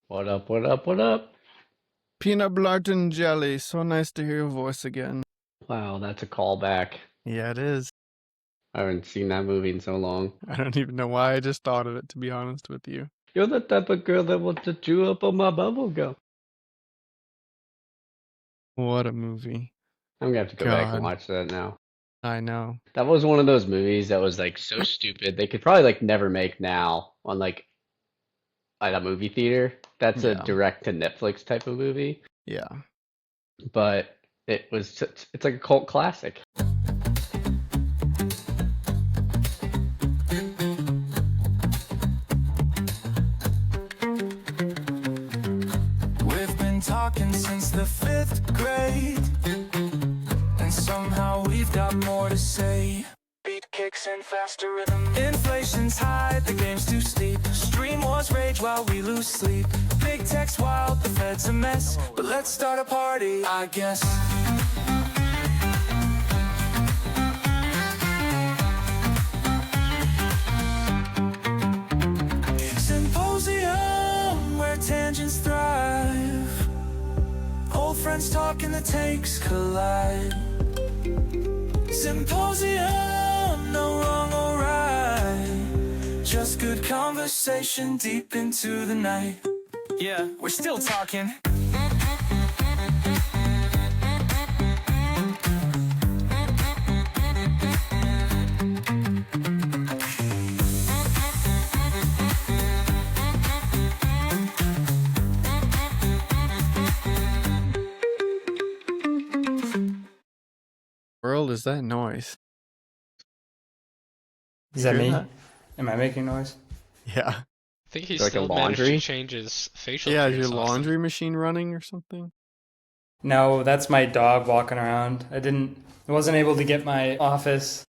What up, what up, what up? Peanut butter and jelly. So nice to hear your voice again. Wow, that's a callback. Yeah, it is. I haven't seen that movie in so long. I don't even know why I just thought of it, to be honest with you. You're the type of girl that wants to chew up on my bubble gum. What a movie. I'm gonna have to go back and God, watch that now. I know. That was one of those movies that was like so stupid they could probably like never make now on like at a movie theater. That's a Yeah, direct to Netflix type of movie, yeah. but it's like a cult classic. We've been talking since the 5th grade, and somehow we've got more to say. Beat kicks and faster rhythm. Inflation's high, the game's too steep. Stream wars rage while we lose sleep. Big tech's wild, the Fed's a mess. But let's start a party, I guess. Symposium, where tangents thrive. Old friends talking, the takes collide. Symposium, no wrong or right. Just good conversation deep into the night. Yeah, we're still talking. World is that noise? Is that Hear me? that? Am I making noise? Yeah. I think he Like a still managed laundry? to change his facial Yeah, is features, your Austin. laundry machine running or something? No, that's my dog walking around. I wasn't able to get my office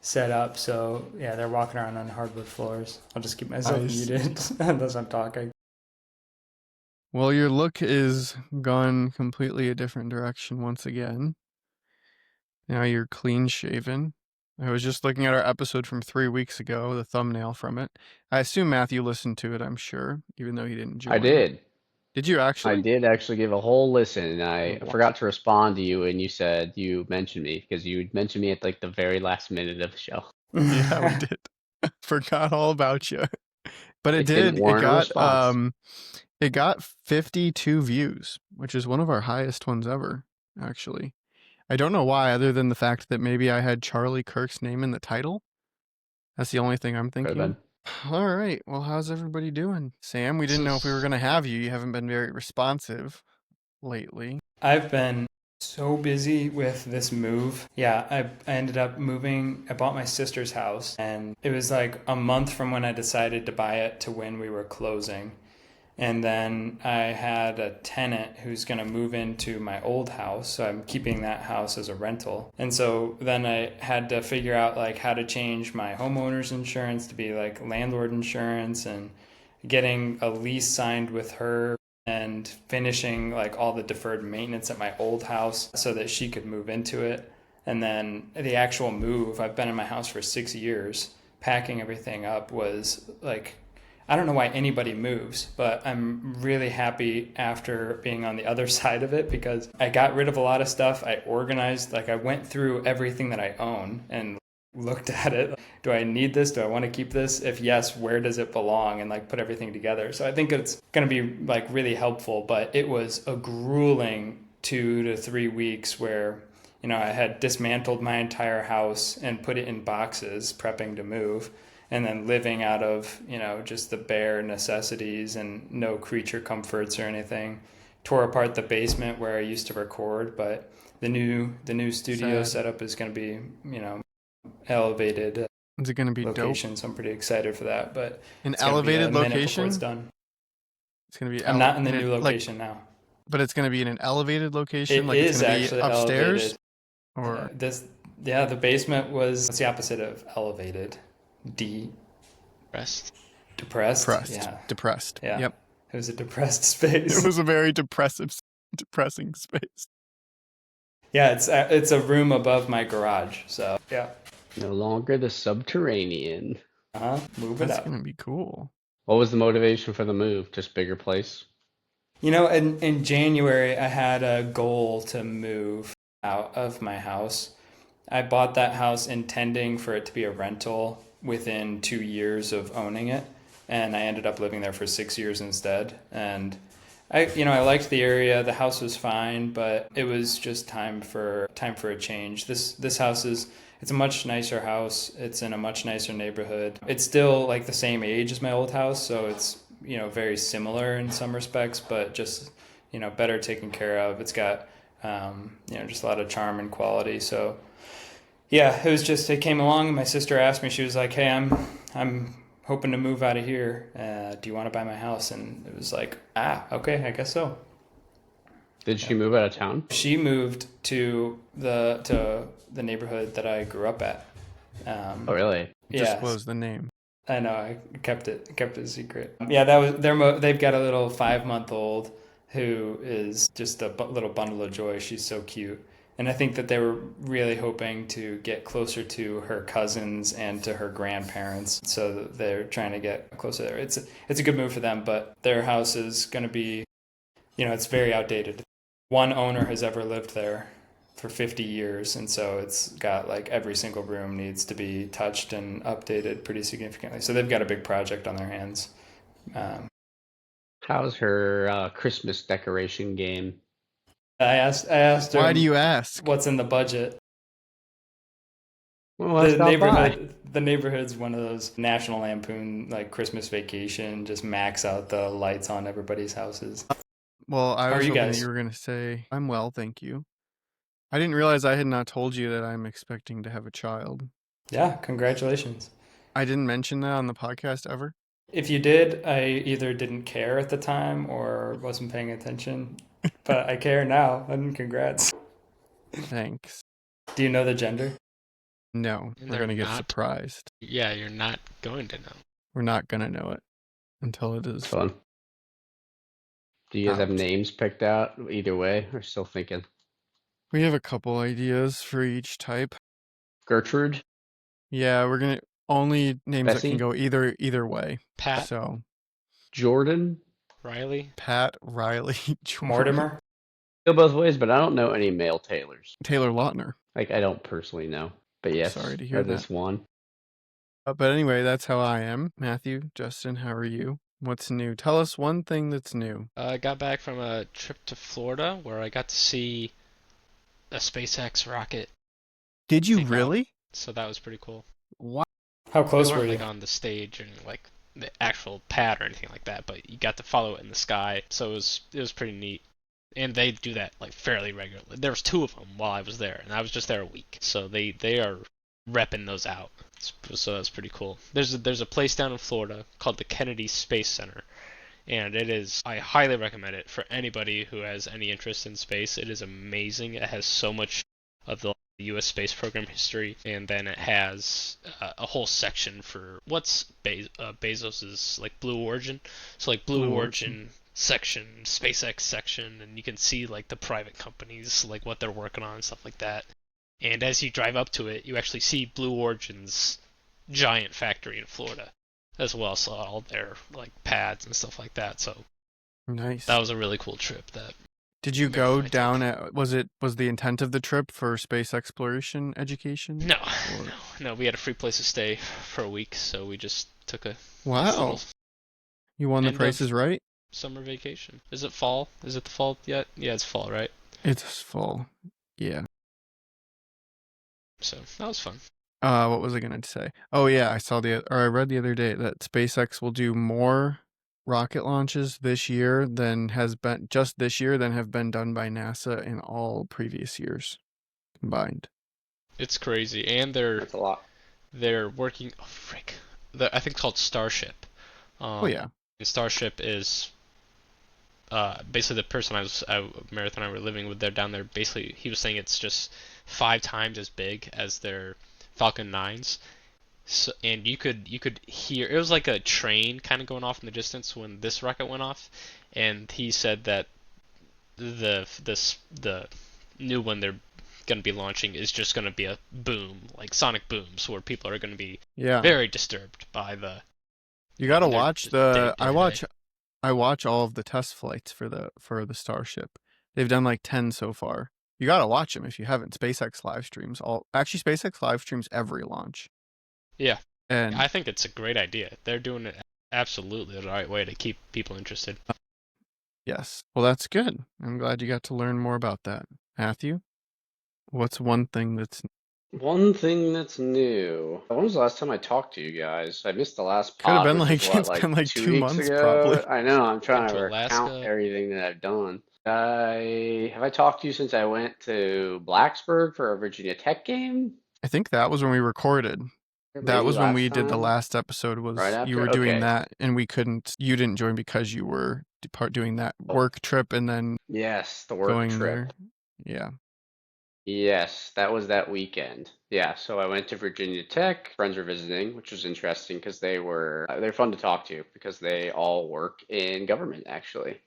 set up, so yeah, they're walking around on hardwood floors. I'll just keep myself Nice. muted unless I'm talking. Well, your look is gone completely a different direction once again. Now you're clean shaven. I was just looking at our episode from 3 weeks ago, the thumbnail from it. I assume Matthew listened to it, I'm sure, even though he didn't I join. did. Did you I actually? did actually give a whole listen, and I Wow. forgot to respond to you, and you said you mentioned me because you mentioned me at like the very last minute of the show. Yeah, we did. Forgot all about you. But it It didn't did. warrant a response. It got 52 views, which is one of our highest ones ever, actually. I don't know why, other than the fact that maybe I had Charlie Kirk's name in the title. That's the only thing I'm Could have thinking. been. All right. Well, how's everybody doing? Sam, we didn't know if we were going to have you. You haven't been very responsive lately. I've been so busy with this move. Yeah, I ended up moving. I bought my sister's house, and it was like a month from when I decided to buy it to when we were closing. And then I had a tenant who's going to move into my old house. So I'm keeping that house as a rental. And so then I had to figure out like how to change my homeowner's insurance to be like landlord insurance, and getting a lease signed with her, and finishing like all the deferred maintenance at my old house so that she could move into it. And then the actual move, I've been in my house for 6 years. Packing everything up was like, I don't know why anybody moves, but I'm really happy after being on the other side of it, because I got rid of a lot of stuff. I organized, like I went through everything that I own and looked at it. Do I need this? Do I want to keep this? If yes, where does it belong? And like put everything together. So I think it's going to be like really helpful, but it was a grueling 2 to 3 weeks where, you know, I had dismantled my entire house and put it in boxes, prepping to move, and then living out of, you know, just the bare necessities and no creature comforts or anything. Tore apart the basement where I used to record, but the new studio Sad. setup is going to be, you know, elevated Is it going to be dope? location, so I'm pretty excited for that. But An it's gonna be a elevated minute before location? it's done. It's going to be. I'm not in the and new like, location now. but it's going to be in an elevated location. It Like it's is going to be actually upstairs, elevated. or The basement was the opposite of elevated. Rest. Depressed. depressed. Yeah. Depressed. Yeah. Yep. It was a depressed space. It was a very depressing space. Yeah, it's a room above my garage. So yeah, No longer the subterranean. move it That's up. going to be cool. What was the motivation for the move? Just bigger place? You know, in January, I had a goal to move out of my house. I bought that house intending for it to be a rental within 2 years of owning it, and I ended up living there for 6 years instead. And I liked the area. The house was fine, but it was just time for a change. This house is it's a much nicer house. It's in a much nicer neighborhood. It's still like the same age as my old house, so it's very similar in some respects, but just better taken care of. It's got just a lot of charm and quality. So yeah, it came along and my sister asked me, she was like, "Hey, I'm hoping to move out of here. Do you want to buy my house?" And it was like, okay, I guess so. Did she move out of town? She moved to the neighborhood that I grew up at. Oh, really? Yeah, Disclose the name. I know. I kept it a secret. Yeah, they've got a little 5-month-old who is just a little bundle of joy. She's so cute. And I think that they were really hoping to get closer to her cousins and to her grandparents, so they're trying to get closer there. It's a good move for them, but their house is going to be, it's very outdated. One owner has ever lived there for 50 years, and so it's got like every single room needs to be touched and updated pretty significantly. So they've got a big project on their hands. How's her Christmas decoration game? I asked her, Why do you ask? what's in the budget? Well, let's The stop by. neighborhood's one of those National Lampoon like Christmas Vacation, just max out the lights on everybody's houses. Well, I How are was you hoping that guys? you were going to say, I'm well, thank you. I didn't realize I had not told you that I'm expecting to have a child. Yeah, congratulations. I didn't mention that on the podcast ever. If you did, I either didn't care at the time or wasn't paying attention, but I care now, and congrats. Thanks. Do you know the gender? No, And we're they're going to get not? surprised. Yeah, you're not going to know. We're not going to know it until it is Fun. Do you guys have out. names picked out either way, or still thinking? We have a couple ideas for each type. Gertrude? Yeah, we're going to only names that can Bessie? go either way. Pat, So, Jordan? Riley, Pat, Riley, Jordan, Mortimer? Go both ways, but I don't know any male tailors. Taylor Lautner. Like, I don't personally know. But yes, Sorry to hear or this one. But anyway, that's how I am. Matthew, Justin, how are you? What's new? Tell us one thing that's new. I got back from a trip to Florida where I got to see a SpaceX rocket Did you take off. really? So that was pretty cool. What? How We close were weren't you? like on the stage and like the actual pad or anything like that, but you got to follow it in the sky, so it was pretty neat. And they do that like fairly regularly. There was 2 of them while I was there, and I was just there a week, so they are repping those out. So that's pretty cool. There's a place down in Florida called the Kennedy Space Center, and I highly recommend it for anybody who has any interest in space. It is amazing. It has so much of the U.S. space program history, and then it has a whole section for what's Bezos's like Blue Origin. So like Blue Blue Origin section, SpaceX section, and you can see like the private companies, like what they're working on and stuff like that. And as you drive up to it, you actually see Blue Origin's giant factory in Florida as well, so all their like pads and stuff like that. So Nice. that was a really cool trip. That Did you Maybe go I did. down at was the intent of the trip for space exploration education? no, Or- no, we had a free place to stay for a week, so we just took a Wow. little You won the End of- prices right? summer vacation. Is it fall? Is it the fall yet? Yeah, it's fall, right? It's full. Yeah. So that was fun. What was I gonna say? Oh yeah, I read the other day that SpaceX will do more rocket launches this year than have been done by NASA in all previous years combined. It's crazy, and they're That's a lot. working. Oh frick! I think it's called Starship. Oh yeah. And Starship is basically the person Marathon and I were living with there down there. Basically, he was saying it's just 5 times as big as their Falcon 9s. So, and you could hear it was like a train kind of going off in the distance when this rocket went off, and he said that the new one they're going to be launching is just going to be a boom, like sonic booms, where people are going to be Yeah. very disturbed by the You gotta And they're watch just the. day to day. I watch all of the test flights for the Starship. They've done like 10 so far. You gotta watch them if you haven't. SpaceX live streams SpaceX live streams every launch. Yeah, And I think it's a great idea. They're doing it absolutely the right way to keep people interested. yes, well, that's good. I'm glad you got to learn more about that. Matthew, what's one thing that's One thing that's new. When was the last time I talked to you guys? I missed the last could have pod, been which was like what, it's like been like 2 2 weeks months probably. ago? I know, I'm trying Went to to recount Alaska. everything that I've done. Have I talked to you since I went to Blacksburg for a Virginia Tech game? I think that was when we recorded. Or That maybe was when last we did the time? last episode Right was you after? were doing Okay. that and you didn't join because you were doing that Oh, work trip and then yes, the work going trip. there. Yeah. Yes, that was that weekend. Yeah, so I went to Virginia Tech. Friends were visiting, which was interesting because they're fun to talk to because they all work in government actually.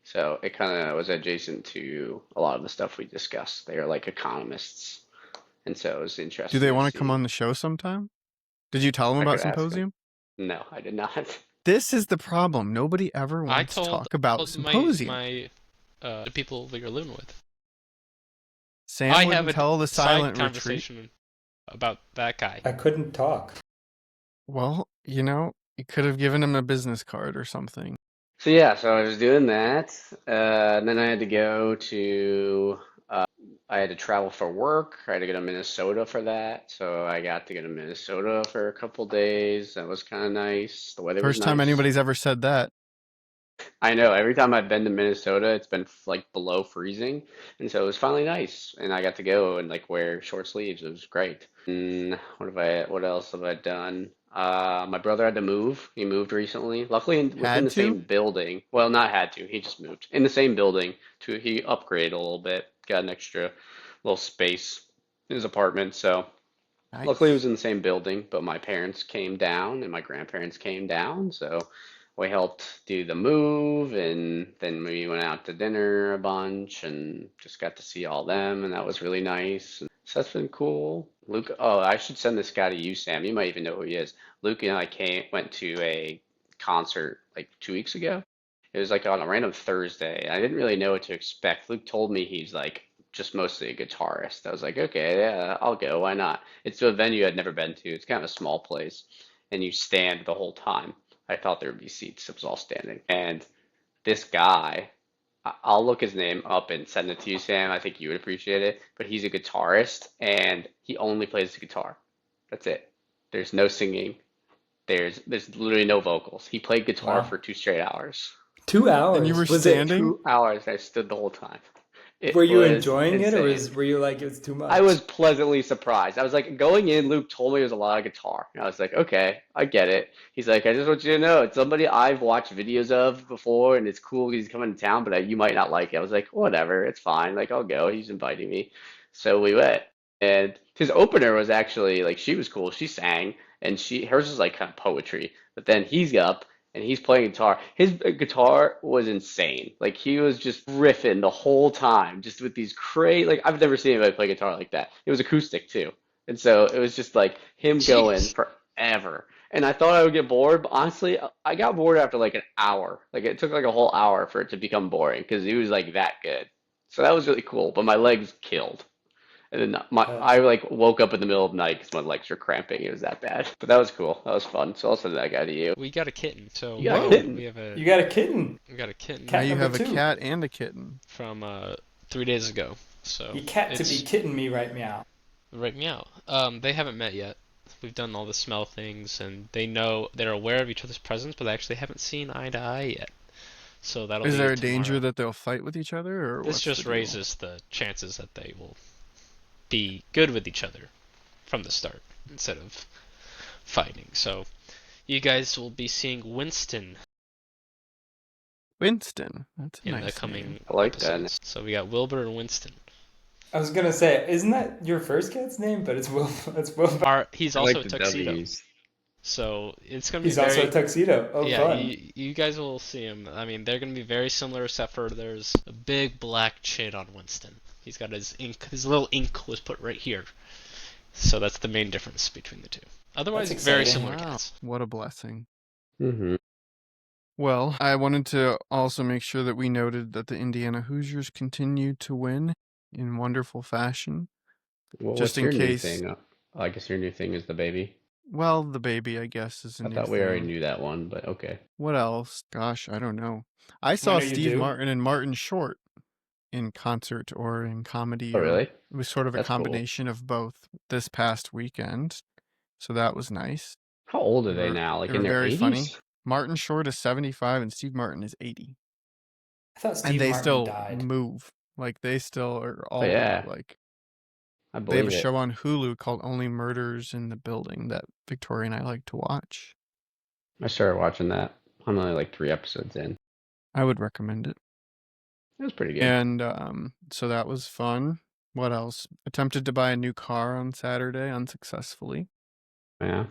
So it kind of was adjacent to a lot of the stuff we discussed. They are like economists, and so it was Do they interesting to want to come see. on the show sometime? Did you tell them I about could ask them. Symposium? No, I did not. This is the problem. Nobody ever I wants to told talk about all my Symposium. the people that you're living with. Sam I wouldn't have a tell the side silent retreat. conversation about that guy. I couldn't talk. Well, you could have given him a business card or something. So yeah, so I was doing that, and then I had to go to I had to travel for work. I had to go to Minnesota for that. So I got to go to Minnesota for a couple days. That was kind of nice. The weather was First time nice. anybody's ever said that. I know every time I've been to Minnesota, it's been like below freezing. And so it was finally nice. And I got to go and like wear short sleeves. It was great. And what else have I done? My brother had to move. He moved recently. Luckily, within Had the same to? building. Well, not had to. He just moved in the same building. He upgraded a little bit, got an extra little space in his apartment. So luckily, it Nice. was in the same building. But my parents came down and my grandparents came down. So we helped do the move, and then we went out to dinner a bunch and just got to see all them, and that was really nice. So that's been cool. Luke, oh, I should send this guy to you, Sam. You might even know who he is. Luke and I went to a concert like 2 weeks ago. It was like on a random Thursday. I didn't really know what to expect. Luke told me he's like just mostly a guitarist. I was like, okay, yeah, I'll go. Why not? It's to a venue I'd never been to. It's kind of a small place, and you stand the whole time. I thought there would be seats. It was all standing. And this guy, I'll look his name up and send it to you, Sam. I think you would appreciate it. But he's a guitarist and he only plays the guitar. That's it. There's no singing. There's literally no vocals. He played guitar Wow. for 2 straight hours. Two And you hours. were Was it? standing? 2 hours. I stood the whole time. Were It you was enjoying it, or insane. were you like it was too I much? was pleasantly surprised. I was like, going in, Luke told me it was a lot of guitar. And I was like, okay, I get it. He's like, I just want you to know, it's somebody I've watched videos of before, and it's cool he's coming to town, but you might not like it. I was like, whatever, it's fine. Like, I'll go. He's inviting me. So we went. And his opener was actually, like, she was cool. She sang, and hers was like kind of poetry. But then he's up and he's playing guitar. His guitar was insane. Like he was just riffing the whole time, just with these crazy. Like I've never seen anybody play guitar like that. It was acoustic too, and so it was just like him going Jeez. forever. And I thought I would get bored, but honestly, I got bored after like an hour. Like it took like a whole hour for it to become boring because he was like that good. So that was really cool. But my legs killed. And then Uh, I like woke up in the middle of the night because my legs were cramping. It was that bad. But that was cool. That was fun. So I'll send that guy to you. We got a kitten, so You got a Whoa. kitten. we have you got a kitten. we got a kitten Now Cat you number have a two. cat and a kitten. from 3 days ago. So You cat to be it's kitten me right meow. right meow. They haven't met yet. We've done all the smell things, and they're aware of each other's presence, but they actually haven't seen eye to eye yet. So that'll Is be there a danger tomorrow. that they'll fight with each other, or This what's just the deal? raises the chances that they will be good with each other from the start instead of fighting. So you guys will be seeing Winston Winston. That's a in the nice coming name. I like that. episodes. So we got Wilbur and Winston. I was gonna say, isn't that your first cat's name? But it's Will. It's Will. He's I also like a the tuxedo. W's. So it's gonna be He's also very a tuxedo. Oh, yeah. fun. You guys will see him. I mean, they're gonna be very similar, except for there's a big black chin on Winston. He's got his little ink was put right here. So that's the main difference between the two. Otherwise, That's very exciting. similar Wow, cats. what a blessing. Hmm. Well, I wanted to also make sure that we noted that the Indiana Hoosiers continued to win in wonderful fashion, Well, just what's in your new case. thing? I guess your new thing is the baby. Well, the baby, I guess, is a I new thought we already thing. knew that one, but okay. What else? Gosh, I don't know. I When saw are you Steve due? Martin and Martin Short in concert or in comedy, Oh, or really? it was sort of a That's cool. combination of both this past weekend. So that was nice. How old are They they were now? they Like in were their very funny. 80s? Martin Short is 75 and Steve Martin is 80. I thought And Steve they Martin still died. move. Like they still are Oh, all go. yeah, Like I they have a believe it. show on Hulu called Only Murders in the Building that Victoria and I like to watch. I started watching that. I'm only like 3 episodes in. I would recommend it. It was pretty good. And so that was fun. What else? Attempted to buy a new car on Saturday unsuccessfully. Yeah,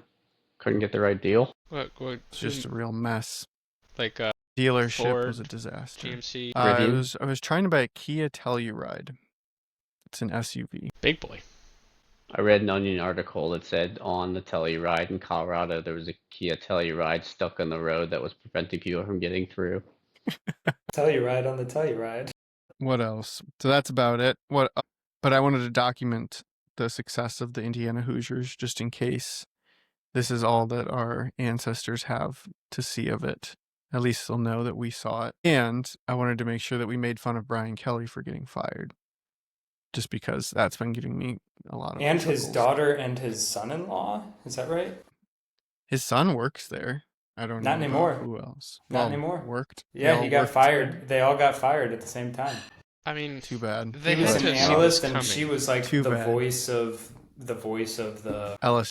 couldn't get the right deal. What, It's just a real mess. like Dealership was a Ford, disaster. GMC, I Rivian. was trying to buy a Kia Telluride. It's an SUV. big boy. I read an Onion article that said on the Telluride in Colorado there was a Kia Telluride stuck on the road that was preventing people from getting through. Telluride on the Telluride. What else? So that's about it. But I wanted to document the success of the Indiana Hoosiers just in case this is all that our ancestors have to see of it. At least they'll know that we saw it. And I wanted to make sure that we made fun of Brian Kelly for getting fired. Just because that's been giving me a lot of And his chuckles. daughter and his son-in-law. Is that right? His son works there. I don't Not know anymore. about who else. Not anymore. Worked. They Yeah, all he got worked fired. there. They all got fired at the same time. I mean, Too bad. they He was had an to see this analyst, and coming. she was like Too the bad. voice of the. Ellis.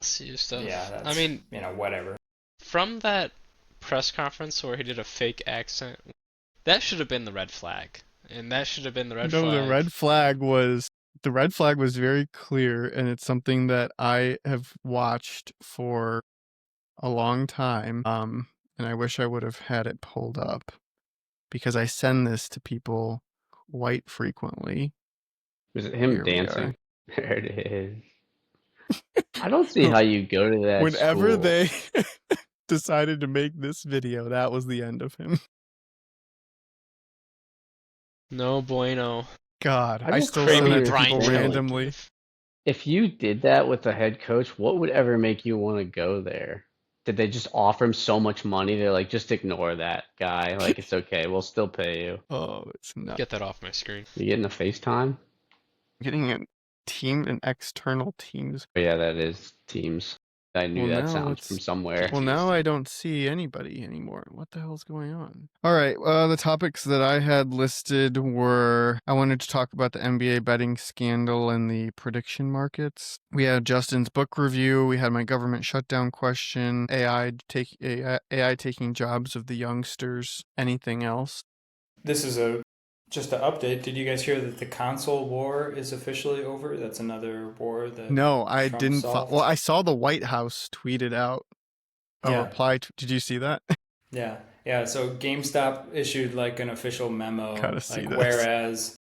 See stuff. Yeah, that's, I mean, whatever. from that press conference where he did a fake accent, that should have been the red flag, and that should have been the red No, flag. the red flag was very clear, and it's something that I have watched for a long time. And I wish I would have had it pulled up because I send this to people quite frequently. Was it him Here we dancing? are. There it is. I don't see how you go to that Whenever school. they decided to make this video, that was the end of him. No bueno. God, I I just still don't send that to understand. people Kelly randomly. gif. If you did that with the head coach, what would ever make you want to go there? Did they just offer him so much money? They're like, just ignore that guy. Like, it's okay. We'll still pay you. Oh, it's not Get that off my screen. You getting a FaceTime? getting an external teams. Oh, yeah, that is Teams. I knew Well, that now sounds it's from somewhere. Well, now I don't see anybody anymore. What the hell's going on? All right. The topics that I had listed were I wanted to talk about the NBA betting scandal and the prediction markets. We had Justin's book review. We had my government shutdown question. AI taking jobs of the youngsters. Anything else? This is just an update. Did you guys hear that the console war is officially over? That's another war that No, I Trump didn't. solved. Well, I saw the White House tweeted out a Yeah. reply. Did you see that? Yeah. So GameStop issued like an official memo, Gotta see like this. whereas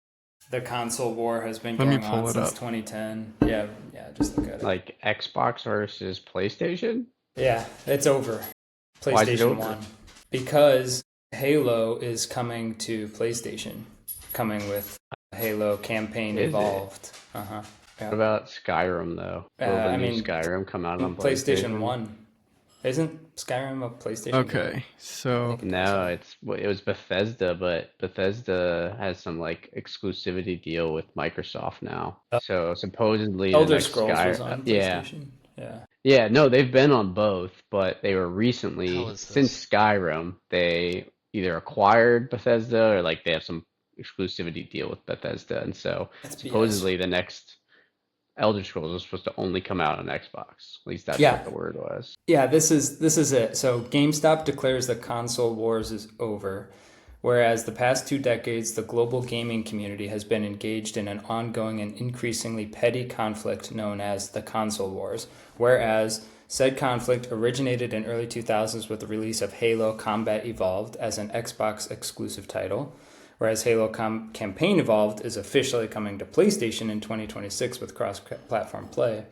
the console war has been Let me going pull on it since up. 2010. Yeah, just look at it. Like Xbox versus PlayStation? Yeah, it's over. Why's it PlayStation over? 1. Because Halo is coming to PlayStation, coming with Halo Campaign Is it? Evolved. Uh-huh. What about Skyrim, though? Will the new Skyrim come out on PlayStation 1. Isn't Skyrim a PlayStation game? Okay, so No, it was Bethesda, but Bethesda has some like exclusivity deal with Microsoft now. So supposedly the Elder next Scrolls Sky, was on yeah, PlayStation. Yeah. yeah, no, they've been on both, but they were Hell recently is since this? Skyrim, they either acquired Bethesda or like they have some exclusivity deal with Bethesda, and so That's BS. supposedly the next Elder Scrolls was supposed to only come out on Xbox. At least that's Yeah. what the word was. Yeah, this is it. So GameStop declares the console wars is over, whereas the past 2 decades, the global gaming community has been engaged in an ongoing and increasingly petty conflict known as the console wars, whereas said conflict originated in early 2000s with the release of Halo Combat Evolved as an Xbox exclusive title, whereas Halo Campaign Evolved is officially coming to PlayStation in 2026 with cross-platform play.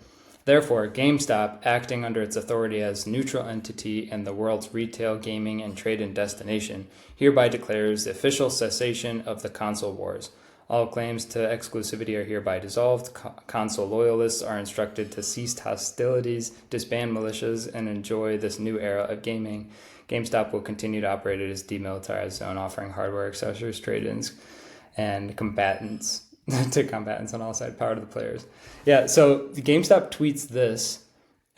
Therefore, GameStop, acting under its authority as neutral entity and the world's retail, gaming, and trade-in destination, hereby declares the official cessation of the console wars. All claims to exclusivity are hereby dissolved. Console loyalists are instructed to cease hostilities, disband militias, and enjoy this new era of gaming. GameStop will continue to operate as demilitarized zone, offering hardware, accessories, trade-ins, and combatants to combatants on all sides, power to the players. Yeah, so GameStop tweets this,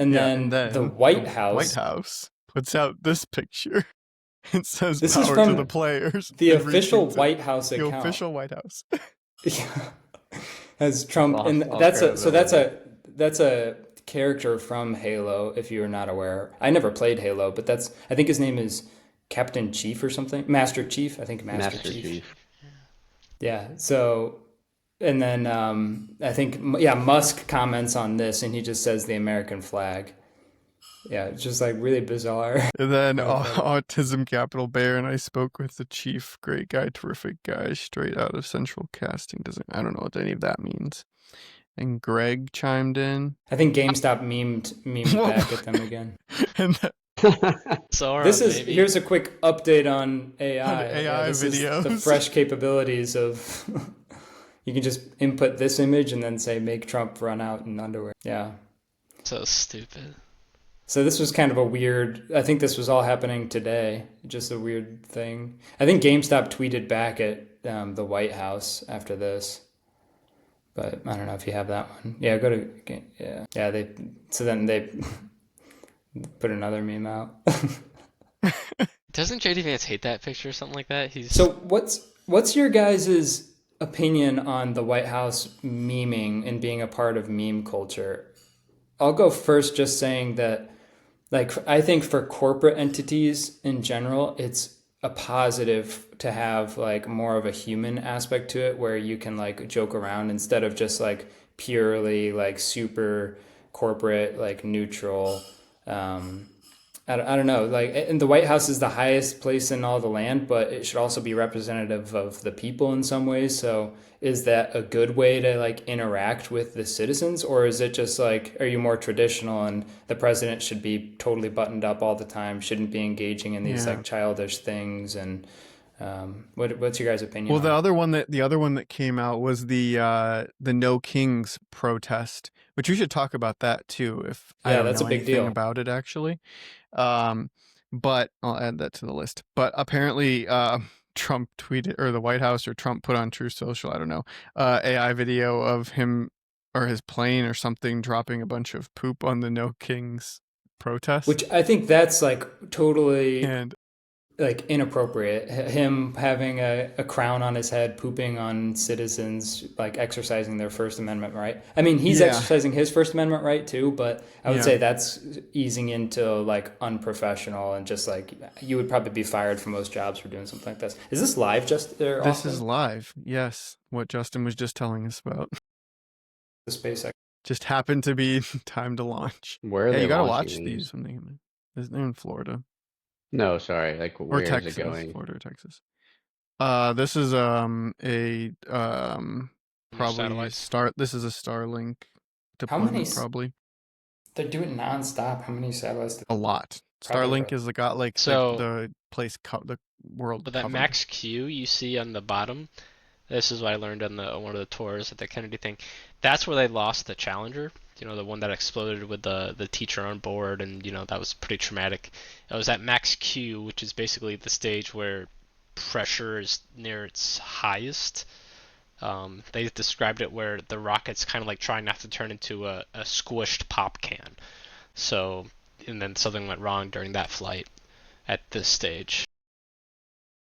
and then the White House puts out this picture. It says This power is from to the players. the and official retweets it. White House account. The official White House. Yeah. As Trump, Lost and all that's a character from Halo. If you are not aware, I never played Halo, but I think his name is Captain Chief or something, Master Chief. I think Master Chief. Yeah. So, and then I think Musk comments on this, and he just says the American flag. Yeah, it's just like really bizarre. And then Autism Capital Bear and I spoke with the chief. Great guy, terrific guy, straight out of Central Casting. I don't know what any of that means. And Greg chimed in. I think GameStop memed back at them again. And Sora, here's a quick update on AI. This videos. Is the fresh capabilities of you can just input this image and then say make Trump run out in underwear. Yeah. So stupid. So this was kind of a weird, I think this was all happening today, just a weird thing. I think GameStop tweeted back at the White House after this, but I don't know if you have that one. Yeah, go to, yeah, then they put another meme out. Doesn't JD Vance hate that picture or something like that? So what's your guys' opinion on the White House memeing and being a part of meme culture? I'll go first just saying that, like, I think for corporate entities in general, it's a positive to have like more of a human aspect to it where you can like joke around instead of just like purely like super corporate, like neutral. I don't know, like, and the White House is the highest place in all the land, but it should also be representative of the people in some ways. So is that a good way to like interact with the citizens, or is it just like, are you more traditional and the president should be totally buttoned up all the time, shouldn't be engaging in these like childish things? And what's your guys' opinion? Well, the other one that came out was the No Kings protest, which we should talk about that too. If I don't that's know a big anything deal about it actually. But I'll add that to the list. But apparently, Trump tweeted, or the White House or Trump put on True Social, I don't know, AI video of him or his plane or something dropping a bunch of poop on the No Kings protest. Which I think that's like totally and like inappropriate. Him having a crown on his head, pooping on citizens, like exercising their First Amendment right. I mean, he's exercising his First Amendment right too, but I would say that's easing into like unprofessional and just like you would probably be fired from most jobs for doing something like this. Is this live, just there? This is live. Yes, what Justin was just telling us about. The SpaceX just happened to be time to launch. Where are they? You gotta watch these when they're in Florida. No, sorry. Like, where Texas, is it going? Florida or Texas. This is a probably This is a Starlink deployment. Probably they're doing nonstop. How many satellites? A lot. Starlink has got like the place, the world. But that covered. Max Q you see on the bottom, this is what I learned on one of the tours at the Kennedy thing. That's where they lost the Challenger. You know, the one that exploded with the teacher on board, and you know that was pretty traumatic. It was at Max Q, which is basically the stage where pressure is near its highest. They described it where the rocket's kind of like trying not to turn into a squished pop can. So, and then something went wrong during that flight at this stage.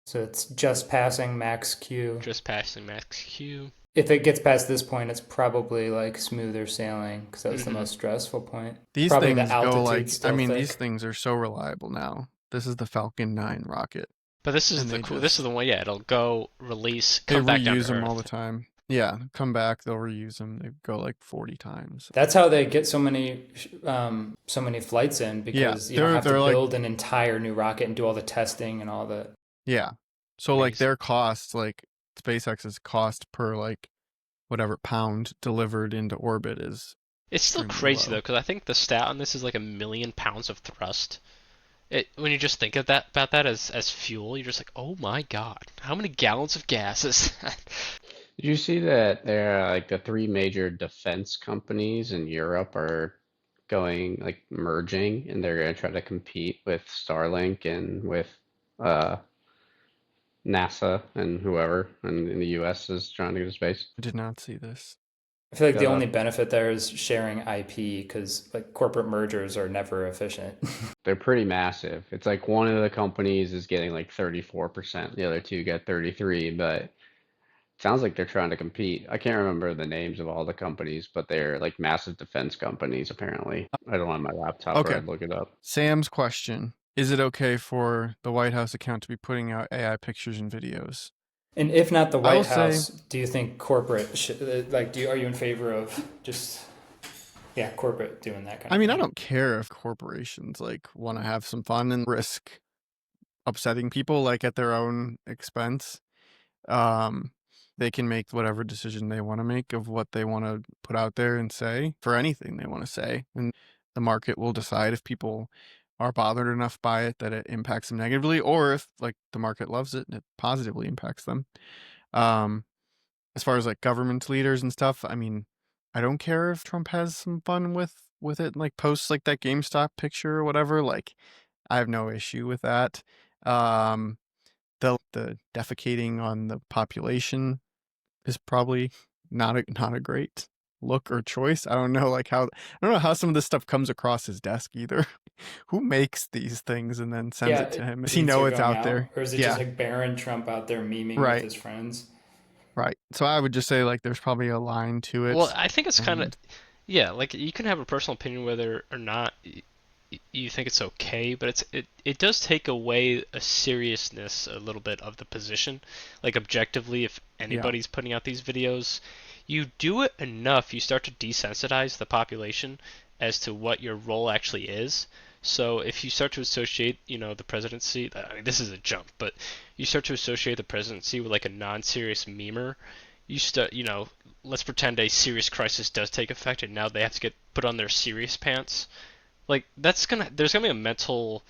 So it's just passing Max Q. Just passing Max Q. If it gets past this point, it's probably like smoother sailing because that was the most stressful point. These probably things go like, thick. These things are so reliable now. This is the Falcon 9 rocket. But this is this is the one, it'll go, release, come back down to They reuse Earth. them all the time. Yeah, come back, they'll reuse them. They go like 40 times. That's how they get so many flights in, because you don't have to build an entire new rocket and do all the testing and all the... Yeah. So like their costs, like SpaceX's cost per like whatever pound delivered into orbit is It's still extremely crazy though, low. because I think the stat on this is like 1 million pounds of thrust. When you just think of that about that as fuel, you're just like, oh my god, how many gallons of gas is that? Did you see that there are like the three major defense companies in Europe are going like merging and they're going to try to compete with Starlink and with uh, NASA and whoever and in the US is trying to go to space. I did not see this. I feel like the The, only benefit there is sharing IP because like corporate mergers are never efficient. they're pretty massive. It's like one of the companies is getting like 34%, the other two get 33, but sounds like they're trying to compete. I can't remember the names of all the companies, but they're like massive defense companies, apparently. I don't have my laptop or Okay, I'd look it up. Sam's question: is it okay for the White House account to be putting out AI pictures and videos? And if not the I will White say, House, do you think corporate like are you in favor of just corporate doing that kind I of mean, I thing? don't care if corporations like want to have some fun and risk upsetting people like at their own expense. Um, they can make whatever decision they want to make of what they want to put out there and say for anything they want to say. And the market will decide if people are bothered enough by it that it impacts them negatively, or if like the market loves it and it positively impacts them. Um, as far as like government leaders and stuff, I mean, I don't care if Trump has some fun with it, like posts like that GameStop picture or whatever. Like, I have no issue with that. Um, the defecating on the population is probably not a great look or choice. I don't know I don't know how some of this stuff comes across his desk either. Who makes these things and then sends it Yeah, to him? Does he tweets know are it's going out out, there? or is it just Yeah, like Barron Trump out there memeing with right, his friends? right. So I would just say like there's probably a line to Well, it, I think it's kind of and yeah, like you can have a personal opinion whether or not you think it's okay, but it does take away a seriousness a little bit of the position. Like objectively, if yeah, anybody's putting out these videos, you do it enough, you start to desensitize the population as to what your role actually is. So if you start to associate, the presidency, I mean, this is a jump, but you start to associate the presidency with like a non-serious memer, let's pretend a serious crisis does take effect and now they have to get put on their serious pants. Like there's gonna be a mental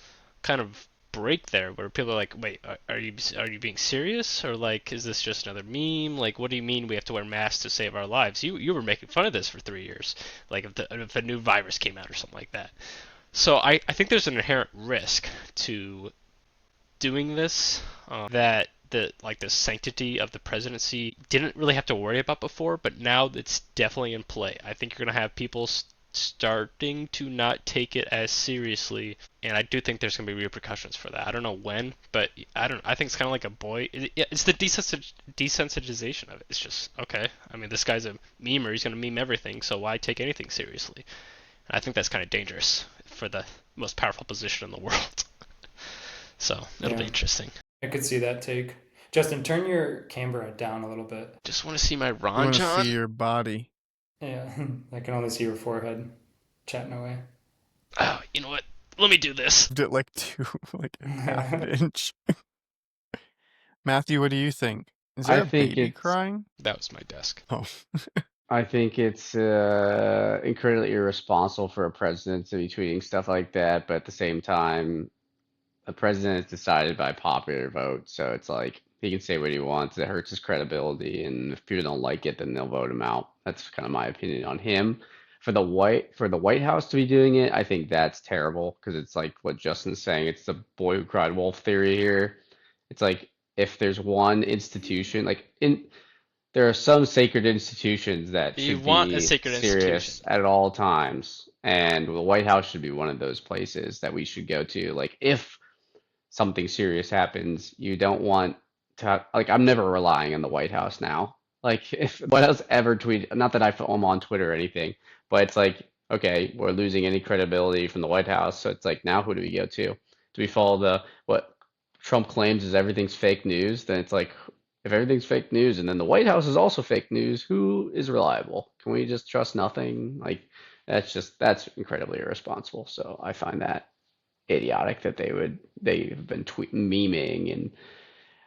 kind of break there where people are like, wait, are you being serious, or like is this just another meme? Like, what do you mean we have to wear masks to save our lives? You were making fun of this for 3 years, like if a new virus came out or something like that. So I think there's an inherent risk to doing this, that the sanctity of the presidency didn't really have to worry about before, but now it's definitely in play. I think you're gonna have people starting to not take it as seriously, and I do think there's gonna be repercussions for that. I don't know when, but I think it's kind of like a boy. It's the desensitization of it. It's just okay. I mean, this guy's a memer. He's gonna meme everything, so why take anything seriously? And I think that's kind of dangerous for the most powerful position in the world. So it'll be Yeah, interesting. I could see that take. Justin, turn your camera down a little bit. Just want to see my we Ron want to see John. your body. Yeah, I can only see your forehead chatting away. Oh, you know what? Let me do this. Moved it like like half an inch. Matthew, what do you think? Is there I a think baby it's crying? That was my desk. Oh, I think it's incredibly irresponsible for a president to be tweeting stuff like that, but at the same time, the president is decided by popular vote, so it's like he can say what he wants. It hurts his credibility, and if people don't like it, then they'll vote him out. That's kind of my opinion on him. For the White House to be doing it, I think that's terrible because it's like what Justin's saying. It's the boy who cried wolf theory here. It's like if there's one institution, like there are some sacred institutions that You should want a be sacred institution. serious at all times, and the White House should be one of those places that we should go to. Like if something serious happens, you don't want to like I'm never relying on the White House now. Like if the White House ever tweet, not that I'm on Twitter or anything, but it's like, okay, we're losing any credibility from the White House, so it's like now who do we go to? Do we follow the what Trump claims is everything's fake news? Then it's like if everything's fake news and then the White House is also fake news, who is reliable? Can we just trust nothing? Like that's incredibly irresponsible. So I find that idiotic that they've been memeing and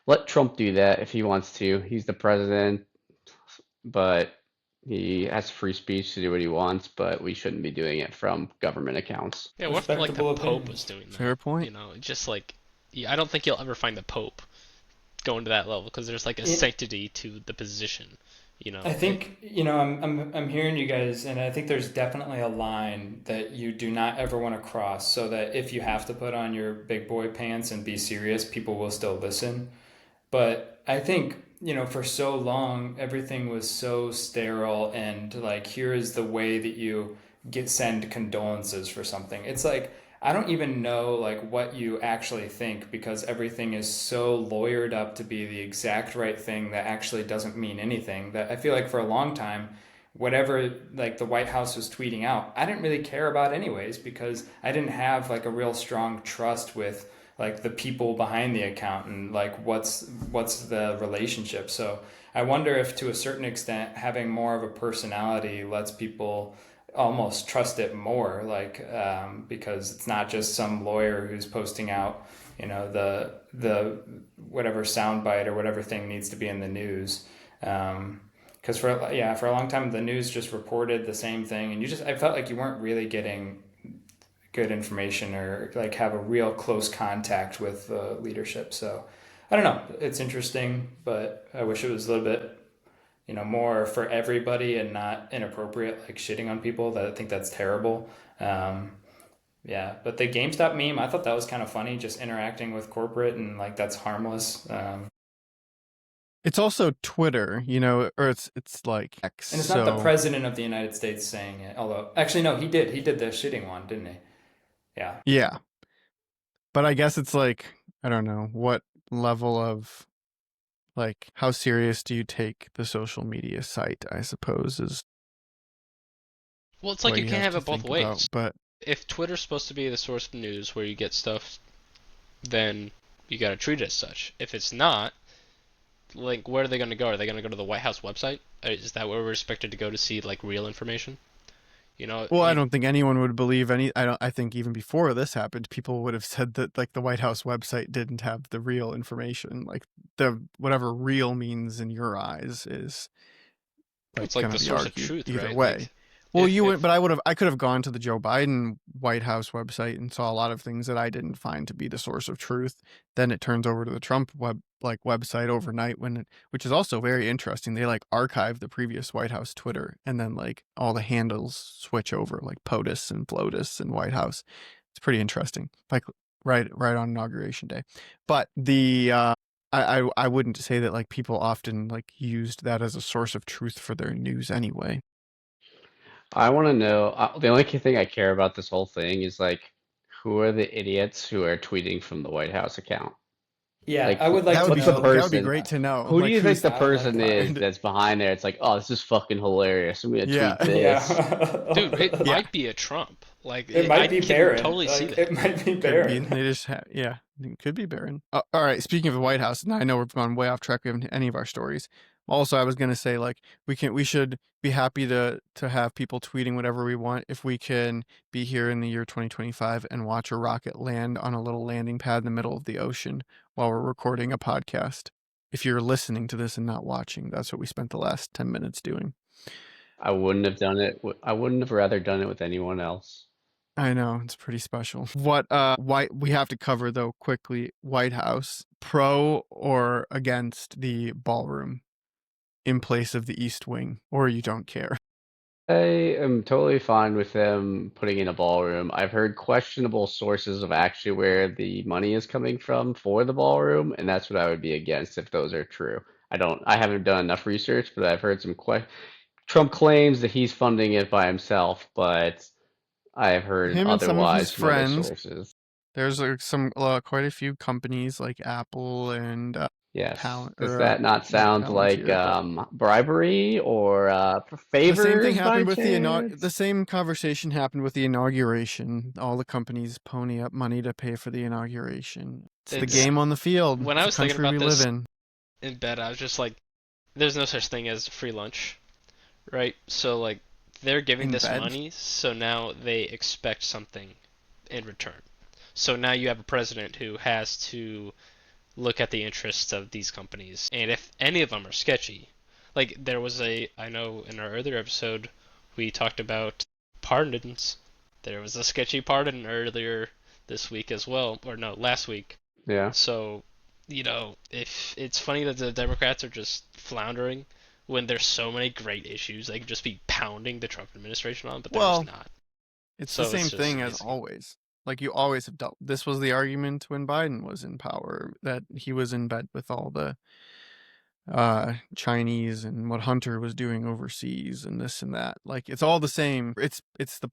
let Trump do that if he wants to. He's the president, but He has free speech to do what he wants, but we shouldn't be doing it from government accounts. Yeah, what if like the Respectable Pope was opinions. doing that? Fair point. You know, just like yeah, I don't think you'll ever find the Pope going to that level because there's like a It, sanctity to the position. You I know, think, you know, I'm hearing you guys, and I think there's definitely a line that you do not ever want to cross, so that if you have to put on your big boy pants and be serious, people will still listen. But I think, you know, for so long, everything was so sterile and like, here is the way that you send condolences for something. It's like, I don't even know like what you actually think because everything is so lawyered up to be the exact right thing that actually doesn't mean anything. That I feel like for a long time, whatever like the White House was tweeting out, I didn't really care about anyways because I didn't have like a real strong trust with like the people behind the account and like what's the relationship. So I wonder if to a certain extent having more of a personality lets people almost trust it more, like because it's not just some lawyer who's posting out, you know, the whatever soundbite or whatever thing needs to be in the news. Because for a long time the news just reported the same thing, and I felt like you weren't really getting good information or like have a real close contact with leadership. So I don't know. It's interesting, but I wish it was a little bit, you know, more for everybody and not inappropriate, like shitting on people. That I think that's terrible. Um, yeah, but the GameStop meme, I thought that was kind of funny, just interacting with corporate and like that's harmless. It's also Twitter, you know, or it's like X. And it's not the So president of the United States saying it, although actually no, he did. He did the shitting one, didn't he? Yeah. yeah, but I guess it's like I don't know what level of like how serious do you take the social media site? I suppose is well, it's like what you you can't have have to it both think about. ways. But If Twitter's supposed to be the source of news where you get stuff, then you got to treat it as such. If it's not, like, where are they going to go? Are they going to go to the White House website? Is that where we're expected to go to see like real information? You know, well, I don't think anyone would believe any. I don't. I think even before this happened, people would have said that like the White House website didn't have the real information. Like the whatever real means in your eyes is like it's like going the to be source of argued truth, either right? way. Like, Well, you would, if but I could have gone to the Joe Biden White House website and saw a lot of things that I didn't find to be the source of truth. Then it turns over to the Trump website overnight which is also very interesting. They like archive the previous White House Twitter and then like all the handles switch over like POTUS and FLOTUS and White House. It's pretty interesting. Like right on inauguration day. But the I wouldn't say that like people often like used that as a source of truth for their news anyway. I want to know, the only thing I care about this whole thing is like, who are the idiots who are tweeting from the White House account? Yeah, Like, I would like That to would be what's the know. that would be person? great to know. Who do Like you think who's the I would like person to know. is behind it. that's behind there? It's like, oh, this is fucking hilarious. I'm gonna Yeah. tweet this. dude, it Yeah. might be a Trump. Like, It I might be can Barron. totally see Like that. it might be Could be. Barron. They just yeah, it could be Barron. All right. Speaking of the White House, and I know we've gone way off track. We haven't hit any of our stories. Also, I was gonna say like we should be happy to have people tweeting whatever we want if we can be here in the year 2025 and watch a rocket land on a little landing pad in the middle of the ocean while we're recording a podcast. If you're listening to this and not watching, that's what we spent the last 10 minutes doing. I wouldn't have done it. I wouldn't have rather done it with anyone else. I know, it's pretty special. What White we have to cover though quickly, White House, pro or against the ballroom in place of the East Wing, or you don't care. I am totally fine with them putting in a ballroom. I've heard questionable sources of actually where the money is coming from for the ballroom, and that's what I would be against if those are true. I haven't done enough research, but I've heard Trump claims that he's funding it by himself, but I've heard Him and some of his otherwise from other friends. sources. There's like quite a few companies like Apple and Yes. Palan Does or that not not sound like Palantir, but bribery or the same thing favors by happened with the chance? same conversation happened with the inauguration. All the companies pony up money to pay for the inauguration. It's the It's game on the field. when It's I the was thinking country about we live this in. in bed, I was just like, there's no such thing as free lunch, right? So like, they're giving In this bed. money, so now they expect something in return. So now you have a president who has to look at the interests of these companies, and if any of them are sketchy, Like there was I know in our earlier episode we talked about pardons. There was a sketchy pardon earlier this week as well, or no, last week. Yeah. So, if it's funny that the Democrats are just floundering when there's so many great issues they could just be pounding the Trump administration on, but they're just Well, not. it's So the same it's just thing as crazy. always. Like you always have dealt. This was the argument when Biden was in power, that he was in bed with all the Chinese and what Hunter was doing overseas and this and that. Like it's all the same. It's the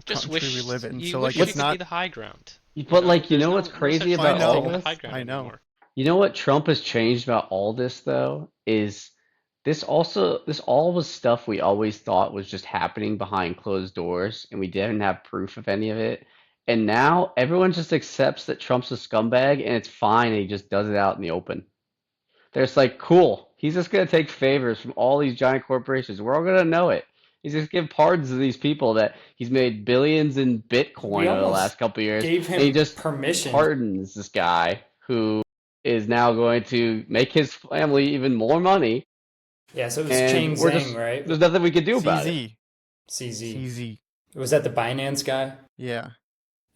Just country we wish live in. you So like wish you it's could be not. the high ground. But like, you There's know what's no such crazy thing I about as all being know. the this? high ground I know. anymore. You know what Trump has changed about all this though is this all was stuff we always thought was just happening behind closed doors and we didn't have proof of any of it. And now everyone just accepts that Trump's a scumbag and it's fine and he just does it out in the open. They're just like, cool. He's just gonna take favors from all these giant corporations. We're all gonna know it. He's just give pardons to these people that he's made billions in We Bitcoin over the almost last couple of years, gave and he him just permission. pardons this guy who is now going to make his family even more money, Yeah, so it was and Chang we're Zhang, just right? there's nothing we can do about it. CZ. CZ. CZ. Was that the Binance guy? Yeah.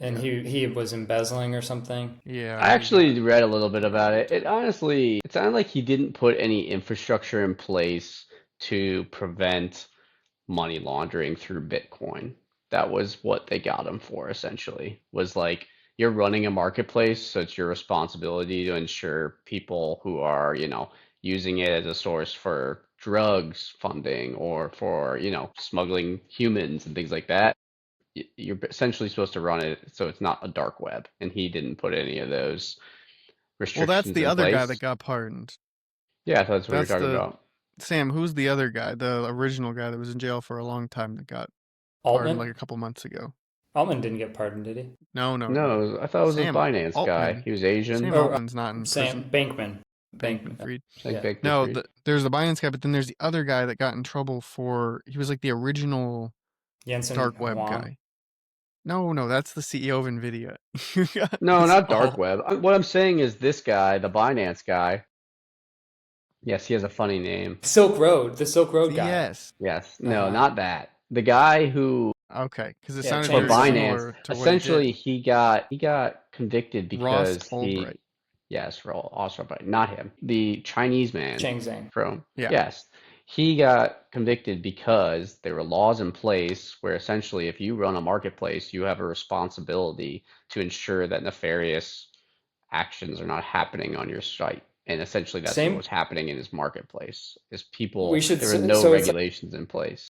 And Yeah. he was embezzling or something? Yeah. I actually read a little bit about it. It honestly, it sounded like he didn't put any infrastructure in place to prevent money laundering through Bitcoin. That was what they got him for, essentially. Was like, you're running a marketplace, so it's your responsibility to ensure people who are, using it as a source for drugs funding or for, smuggling humans and things like that. You're essentially supposed to run it so it's not a dark web. And he didn't put any of those Well, that's restrictions the in other guy that place. got pardoned. Yeah, I thought that's what we were That's talking the about. Sam. Who's the other guy? The original guy that was in jail for a long time that got pardoned like Altman? a couple months ago. Altman didn't get pardoned, did he? No, no, no. No, I thought it was this Sam Binance guy. Altman. He was Asian. Sam Oh, Altman's not in Sam prison. Bankman. Bankman-Fried. Like Yeah. No, Bankman-Fried. there's the Binance guy, but then there's the other guy that got in trouble for. He was like the original Jensen dark web Huang. guy. No, that's the CEO of Nvidia. You got No, this not dark all. web. What I'm saying is this guy, the Binance guy. Yes, he has a funny name. Silk Road, the Silk Road guy. Yes. Yes, no, Uh-huh. not that. The guy who Okay, because it Yeah, sounded for Chang very Zhang. Binance, similar to what he essentially did. he got convicted Ross because Ulbright. yes, also but not him. The Chinese man Chang Zhang. from Yeah. yes, he got convicted because there were laws in place where essentially if you run a marketplace, you have a responsibility to ensure that nefarious actions are not happening on your site. And essentially that's what was Same. happening in his marketplace is We should. there were no So regulations in place.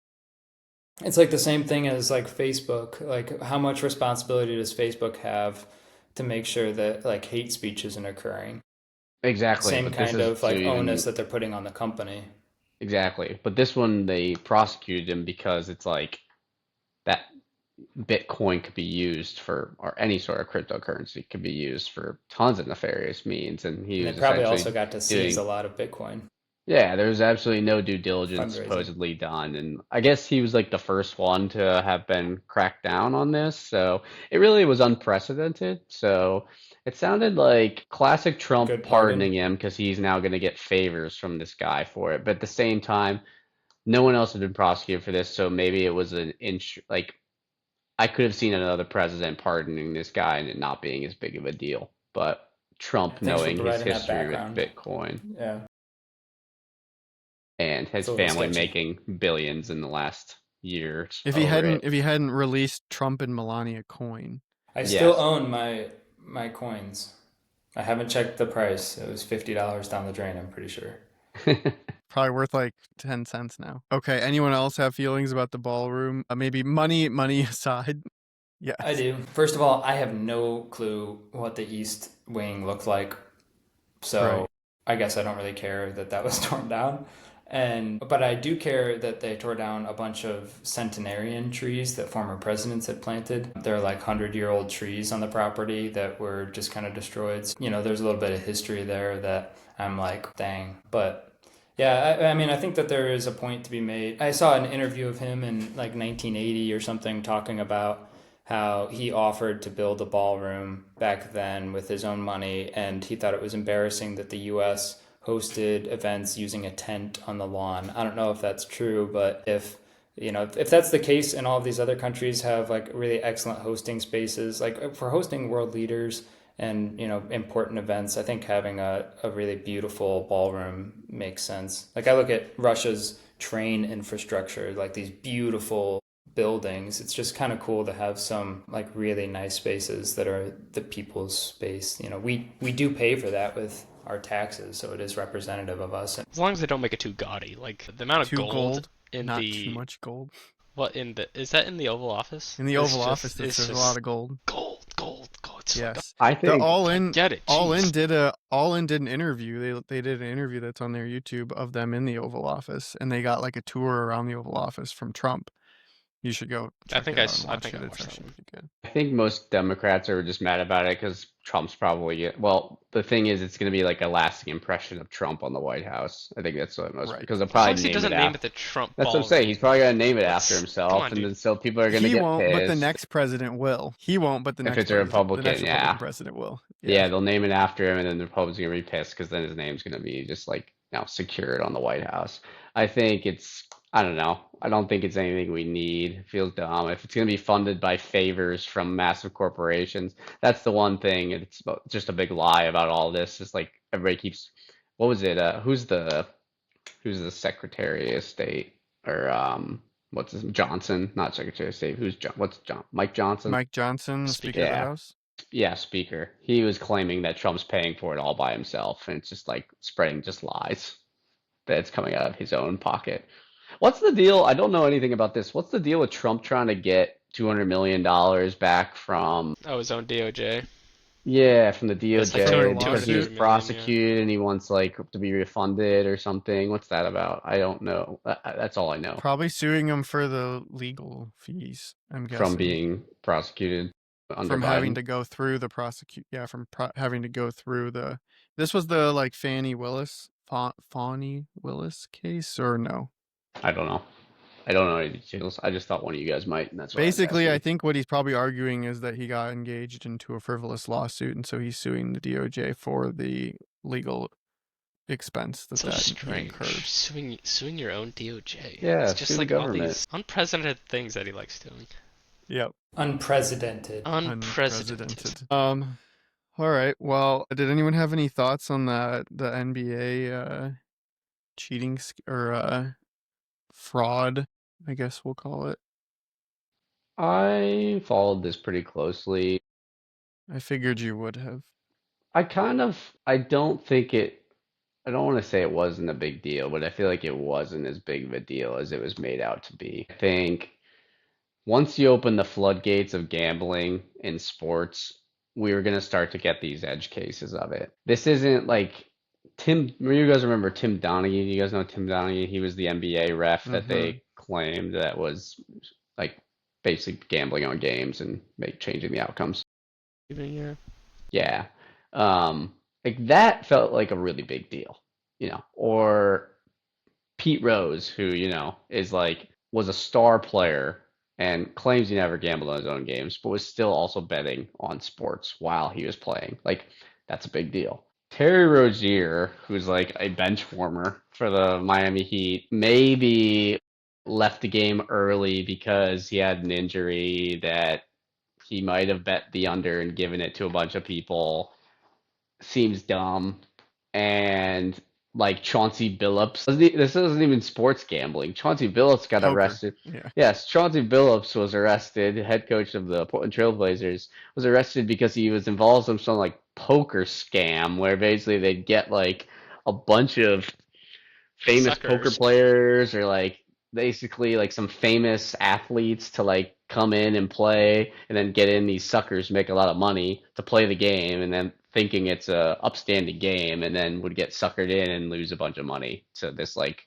it's like the same thing as like Facebook. Like, how much responsibility does Facebook have to make sure that like hate speech isn't occurring? Exactly, Same but this kind is of to like even onus that they're putting on the company. exactly. But this one they prosecuted him because it's like that Bitcoin could be used for, or any sort of cryptocurrency could be used for tons of nefarious means, and he And they was probably also essentially got to seize a doing lot of Bitcoin yeah, there was absolutely no due diligence fundraising. supposedly done, and I guess he was like the first one to have been cracked down on this, so it really was unprecedented. So it sounded like classic Trump Good pardoning pardon. him because he's now going to get favors from this guy for it, but at the same time, no one else had been prosecuted for this, so maybe it was an inch like I could have seen another president pardoning this guy and it not being as big of a deal, but Trump Thanks for knowing his providing that history with background. Bitcoin Yeah, and it's his a little family sketchy. making billions in the last years If he over hadn't it. if he hadn't released Trump and Melania coin. I still Yes. own my coins. I haven't checked the price. It was $50 down the drain, I'm pretty sure. Probably worth like 10 cents now. Okay, anyone else have feelings about the ballroom? Maybe money aside. Yes. I do. First of all, I have no clue what the East Wing looked like. So Right. I guess I don't really care that that was torn down. But I do care that they tore down a bunch of centenarian trees that former presidents had planted. They're like 100-year-old trees on the property that were just kind of destroyed. You know, there's a little bit of history there that I'm like, dang. But yeah, I mean, I think that there is a point to be made. I saw an interview of him in like 1980 or something talking about how he offered to build a ballroom back then with his own money, and he thought it was embarrassing that the U.S. hosted events using a tent on the lawn. I don't know if that's true, but if that's the case and all of these other countries have like really excellent hosting spaces, like for hosting world leaders and important events, I think having a really beautiful ballroom makes sense. Like I look at Russia's train infrastructure, like these beautiful buildings. It's just kind of cool to have some like really nice spaces that are the people's space. We do pay for that with our taxes, so it is representative of us. As long as they don't make it too gaudy, like the amount of Too gold gold, in not too the much gold. is that in the Oval Office? In the It's Oval just Office, it's there's a just lot of gold. gold, gold, gold. It's like, Yes. I The think All I In get it. All In Jeez. did an interview. They did an interview that's on their YouTube of them in the Oval Office, and they got like a tour around the Oval Office from Trump. You should go I check think it I, out and I watch think it. I It's watched that actually one. pretty good. I think most Democrats are just mad about it because Trump's probably well. The thing is, it's going to be like a lasting impression of Trump on the White House. I think that's what most Right. because they'll As long probably as he name it doesn't name after. it the Trump That's what I'm saying. Ballroom. He's probably going to name it after Let's come himself, on, and dude. then so people are going to He get won't, but the pissed next president will. He won't, but the if next it's a president, the Republican. next Republican Yeah, president will. yeah, Yeah. they'll name it after him, and then the Republicans are going to be pissed because then his name's going to be just like secured on the White House. I think it's. I don't know. I don't think it's anything we need. It feels dumb. If it's going to be funded by favors from massive corporations, that's the one thing. It's just a big lie about all this. It's like everybody keeps. What was it? Who's the Secretary of State or what's his Johnson? Not Secretary of State. Who's John? What's John? Mike Johnson? Mike Johnson, the Speaker Speaker. of the Yeah, House. yeah, Speaker. He was claiming that Trump's paying for it all by himself, and it's just like spreading just lies that it's coming out of his own pocket. What's the deal? I don't know anything about this. What's the deal with Trump trying to get $200 million back from, Oh, his own DOJ. yeah, from the It's like From the DOJ because he was 200 million, yeah. prosecuted and he wants like to be refunded or something? What's that about? I don't know. That's all I know Probably suing him for the legal fees, I'm from guessing. being prosecuted under From having Biden. to go through the having to go through the. This was the like Fani Willis case, or no? I don't know. I don't know any details. I just thought one of you guys might, and that's why I was Basically, I asking. think what he's probably arguing is that he got engaged into a frivolous lawsuit, and so he's suing the DOJ for the legal expense So that he strange. incurred. Suing your own DOJ. Yeah, It's just sue the like all government. these unprecedented things that he likes doing. Yep. Unprecedented. Unprecedented. All right. Well, did anyone have any thoughts on the NBA cheating or fraud, I guess we'll call it? I followed this pretty closely. I figured you would have. I don't think I don't want to say it wasn't a big deal, but I feel like it wasn't as big of a deal as it was made out to be. I think once you open the floodgates of gambling in sports, we were going to start to get these edge cases of it. This isn't like you guys remember Tim Donaghy? You guys know Tim Donaghy? He was the NBA ref that Mm-hmm. they claimed that was like basically gambling on games and changing the outcomes. Yeah. Yeah. Like that felt like a really big deal, or Pete Rose, who, is like was a star player and claims he never gambled on his own games, but was still also betting on sports while he was playing. Like that's a big deal. Terry Rozier, who's like a bench warmer for the Miami Heat, maybe left the game early because he had an injury that he might have bet the under and given it to a bunch of people. Seems dumb. And like Chauncey Billups, this isn't even sports gambling. Chauncey Billups got Poker. arrested. Yeah. Yes, Chauncey Billups was arrested, head coach of the Portland Trailblazers, was arrested because he was involved in some like poker scam where basically they'd get like a bunch of famous poker Suckers. players or like basically like some famous athletes to like come in and play and then get in these suckers make a lot of money to play the game and then thinking it's a upstanding game and then would get suckered in and lose a bunch of money to this like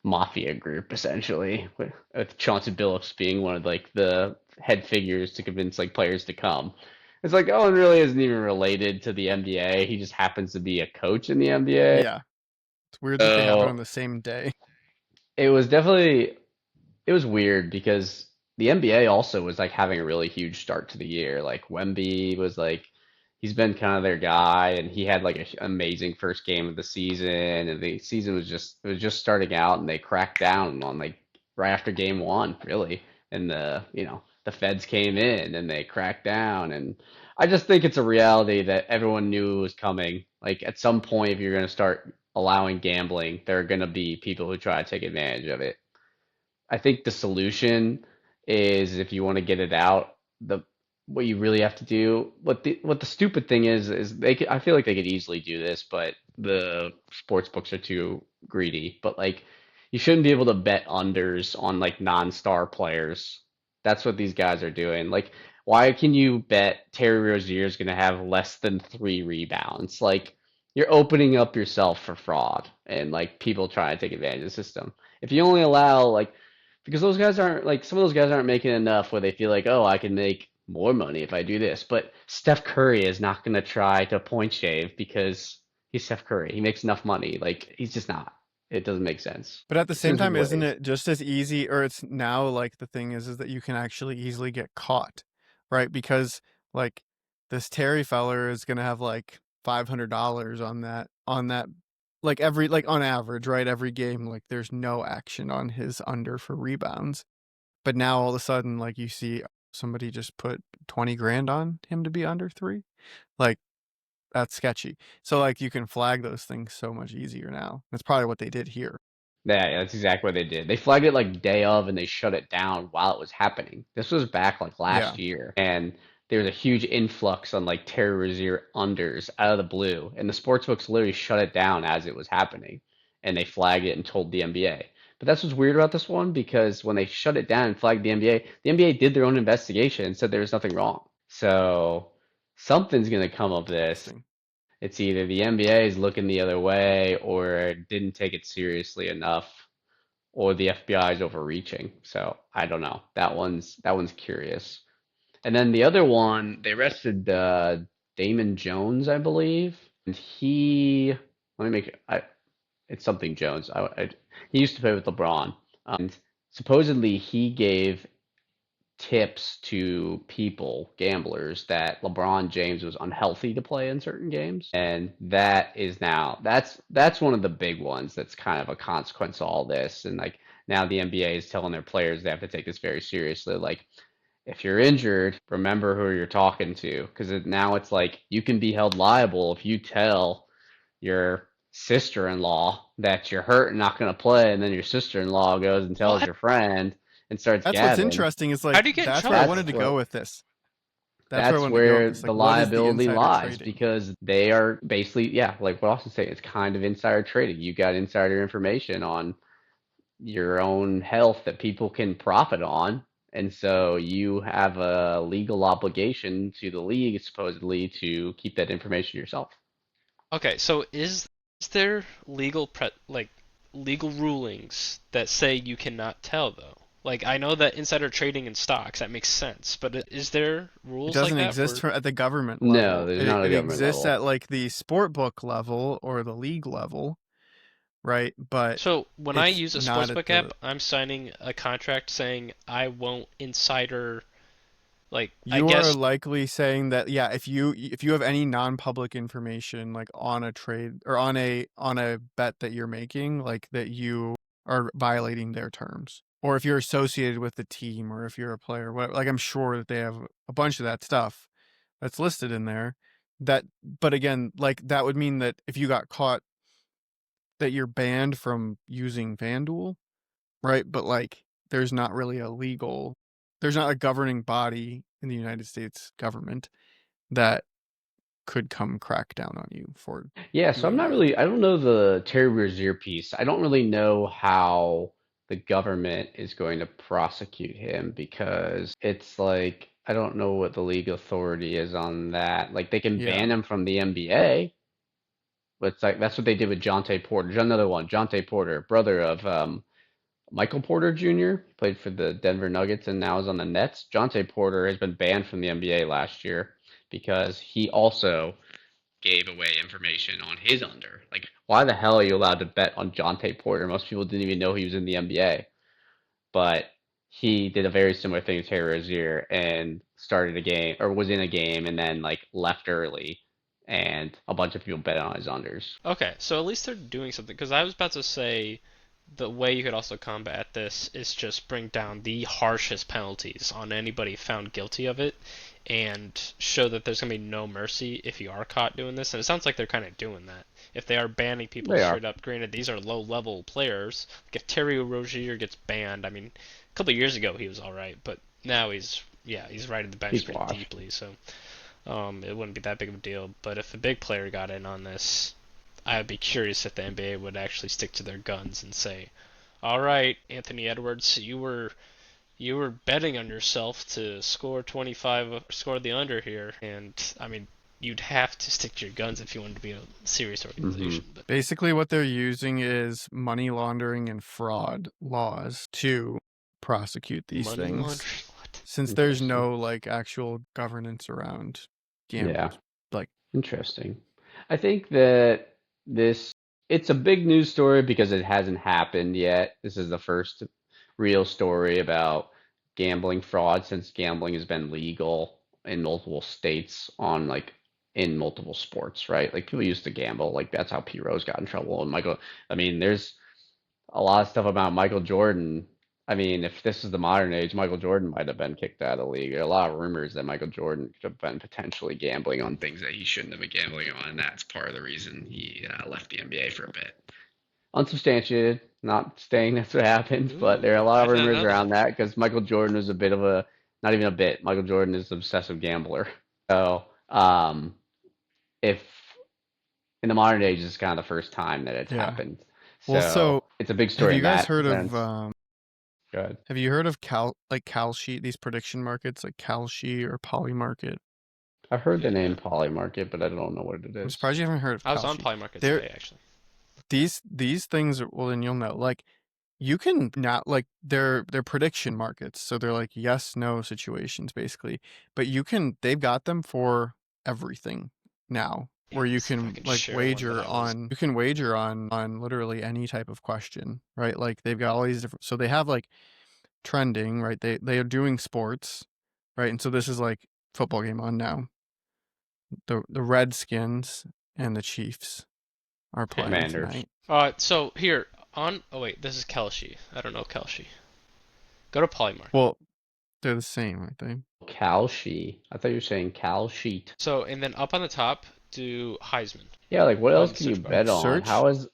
mafia group essentially with Chauncey Billups being one of like the head figures to convince like players to come. It's like Owen really isn't even related to the NBA. He just happens to be a coach in the NBA. Yeah. It's weird that they happen on So the same day. it was weird because the NBA also was like having a really huge start to the year. Like Wemby was like he's been kind of their guy, and he had like an amazing first game of the season, and the season was just starting out, and they cracked down on like right after game one, really, and the feds came in and they cracked down, and I just think it's a reality that everyone knew was coming. Like at some point, if you're going to start allowing gambling, there are going to be people who try to take advantage of it. I think the solution is if you want to get it out, the what you really have to do, what the stupid thing is I feel like they could easily do this, but the sports books are too greedy. But like you shouldn't be able to bet unders on like non-star players. That's what these guys are doing. Like why can you bet Terry Rozier is going to have less than 3 rebounds? Like you're opening up yourself for fraud and like people trying to take advantage of the system. If you only allow like because those guys aren't like some of those guys aren't making enough where they feel like, oh, I can make more money if I do this. But Steph Curry is not going to try to point shave because he's Steph Curry. He makes enough money. Like he's just not. It doesn't make sense. But at the same Seems time, isn't ways. it just as easy, or it's now like the thing is that you can actually easily get caught, right? Because like this Terry feller is gonna have like $500 on that, like every like on average, right? Every game, like there's no action on his under for rebounds. But now all of a sudden, like you see somebody just put 20 grand on him to be under three. Like that's sketchy. So like you can flag those things so much easier now. That's probably what they did here. Yeah, that's exactly what they did. They flagged it like day of and they shut it down while it was happening. This was back like Yeah. last year. And there was a huge influx on like Terry Rozier unders out of the blue. And the sportsbooks literally shut it down as it was happening. And they flagged it and told the NBA. But that's what's weird about this one because when they shut it down and flagged the NBA did their own investigation and said there was nothing wrong. So something's going to come of this. Interesting. It's either the NBA is looking the other way or didn't take it seriously enough or the FBI is overreaching. So I don't know. That one's curious. And then the other one, they arrested Damon Jones, I believe. And let me make it's something Jones. He used to play with LeBron. And supposedly he gave tips to people, gamblers, that LeBron James was unhealthy to play in certain games. And that's one of the big ones that's kind of a consequence of all this. And like now the NBA is telling their players they have to take this very seriously. Like if you're injured, remember who you're talking to, because now it's like you can be held liable if you tell your sister-in-law that you're hurt and not going to play, and then your sister-in-law goes and Well, tells your friend and starts That's what's gabbing. interesting is how like do you get in that's where I trouble That's wanted for to that? go what with this. That's where I that's wanted to go with where this. the Like what is the liability insider lies trading? because they are basically, yeah, like what Austin said, it's kind of insider trading. You got insider information on your own health that people can profit on. And so you have a legal obligation to the league, supposedly, to keep that information yourself. Okay, so is there legal rulings that say you cannot tell though? Like I know that insider trading in stocks that makes sense, but is there It rules like doesn't that exist for? at the government No, level. there's It not a it government exists level. at like the sport book level or the league level, right? But So when I it's use a not at sportsbook the app, I'm signing a contract saying I won't insider like I you are guess. likely saying that yeah, if you have any non-public information like on a trade or on a bet that you're making, like that you are violating their terms. Or if you're associated with the team or if you're a player, what like I'm sure that they have a bunch of that stuff that's listed in there. That but again, like that would mean that if you got caught that you're banned from using FanDuel, right? But like there's not a governing body in the United States government that could come crack down on you for Yeah, so doing that. I don't know the Terry Rozier piece. I don't really know how the government is going to prosecute him because it's like, I don't know what the legal authority is on that. Like, they can Yeah. ban him from the NBA, but it's like, that's what they did with Jonte Porter. There's another one, Jonte Porter, brother of Michael Porter Jr., played for the Denver Nuggets and now is on the Nets. Jonte Porter has been banned from the NBA last year because he also gave away information on his under. Like, why the hell are you allowed to bet on Jonte Porter? Most people didn't even know he was in the NBA. But he did a very similar thing to Terry Rozier, and started a game or was in a game and then like left early, and a bunch of people bet on his unders. Okay, so at least they're doing something. Because I was about to say the way you could also combat this is just bring down the harshest penalties on anybody found guilty of it and show that there's going to be no mercy if you are caught doing this. And it sounds like they're kind of doing that. If they are banning people They are. straight up, granted, these are low level players. Like if Terry Rozier gets banned, I mean, a couple of years ago he was alright, but now he's riding the bench He's pretty washed. deeply, so it wouldn't be that big of a deal. But if a big player got in on this, I'd be curious if the NBA would actually stick to their guns and say, "All right, Anthony Edwards, you were betting on yourself to score 25, score the under here." And I mean, you'd have to stick to your guns if you wanted to be a serious organization. But Basically, what they're using is money laundering and fraud laws to prosecute these money things, laundering, what? since there's Interesting. no like actual governance around gambling. Yeah. Like, Interesting. I think that it's a big news story because it hasn't happened yet. This is the first real story about gambling fraud since gambling has been legal in multiple states on like in multiple sports, right? Like people used to gamble, like that's how P Rose got in trouble. And I mean, there's a lot of stuff about Michael Jordan. I mean, if this is the modern age, Michael Jordan might have been kicked out of the league. There are a lot of rumors that Michael Jordan could have been potentially gambling on things that he shouldn't have been gambling on, and that's part of the reason he left the NBA for a bit. Unsubstantiated, not saying that's what happened, but there are a Ooh, lot I of didn't rumors know that. around that because Michael Jordan was a bit of a, not even a bit, Michael Jordan is an obsessive gambler. So, if in the modern age, this is kind of the first time that it's yeah. happened. Well, So so it's a big have story you in guys that heard of sense. Good. have you heard of Kalshi, these prediction markets like Kalshi or Polymarket? I've heard the name Yeah, Polymarket, but I don't know what it I'm is. surprised you haven't heard of I was on Kalshi. Polymarket They're today actually. these things are, well, then you'll know. Like, you can not like they're prediction markets, so they're like yes no situations basically. But they've got them for everything now, Yeah, where let me you see if I can can like share one that wager I was. on literally any type of question, right? Like they've got all these different, so they have like trending, right? They are doing sports, right? And so this is like football game on now. The Redskins and the Chiefs are Hang playing on. Commanders. tonight. So here on. Oh wait, this is Kelshi. I don't know Kelshi. Go to Polymarket. Well, they're the same, aren't they? Kalshi. I thought you were saying Cal Sheet. So and then up on the top, do Heisman. Yeah, like what Go ahead else and can you search bar. Like bet on? search. How is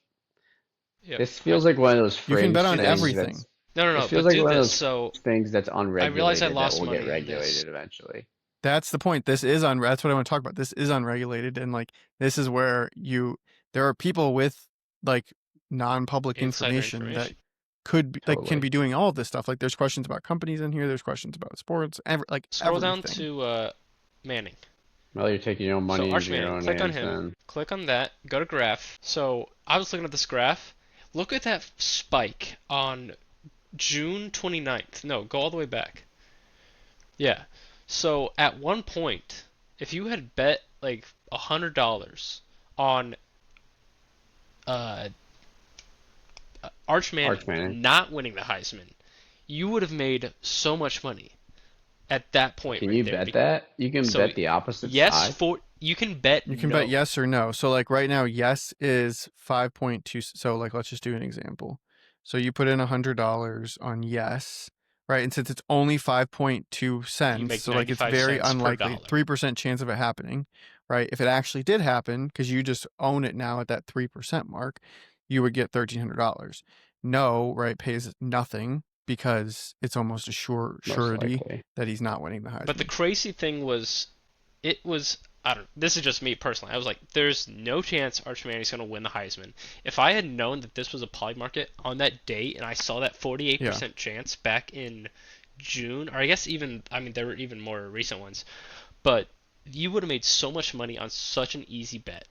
Yep, this feels Heisman. like one of those You can bet fringe on Do things this. everything. that's No, no, this no. feels But like do one of this. those So things that's I realize I unregulated that lost will get money in this. regulated eventually. That's the point. That's what I want to talk about. This is unregulated, and like this is where there are people with like non-public Insider information that information. can Totally. be doing all of this stuff. Like there's questions about companies in here, there's questions about sports, Scroll down everything. to Manning. Well, you're taking your own So money Arch into your Manning, own click on hands him. then. Click on that. Go to graph. So I was looking at this graph. Look at that spike on June 29th. No, go all the way back. Yeah. So at one point, if you had bet like $100 on uh, Arch Manning Arch Manning. not winning the Heisman, you would have made so much money at that point Can right you there. bet that? You can So bet the opposite yes, side. you can bet You can no. bet yes or no. So like right now, yes is 5.2. So like let's just do an example. So you put in $100 on yes, right? And since it's only 5.2 You cents, make so like it's 95 very cents per unlikely, dollar. 3% chance of it happening, right? If it actually did happen, because you just own it now at that 3% mark, you would get $1,300. No, right, pays nothing because it's almost a Most surety likely. that he's not winning the But the Heisman. crazy thing was, it was, I don't. This is just me personally. I was like, there's no chance Arch Manning's gonna win the Heisman. If I had known that this was a poly market on that date, and I saw that 48% chance back in June, or I guess even, I mean, there were even more recent ones, but you would have made so much money on such an easy bet.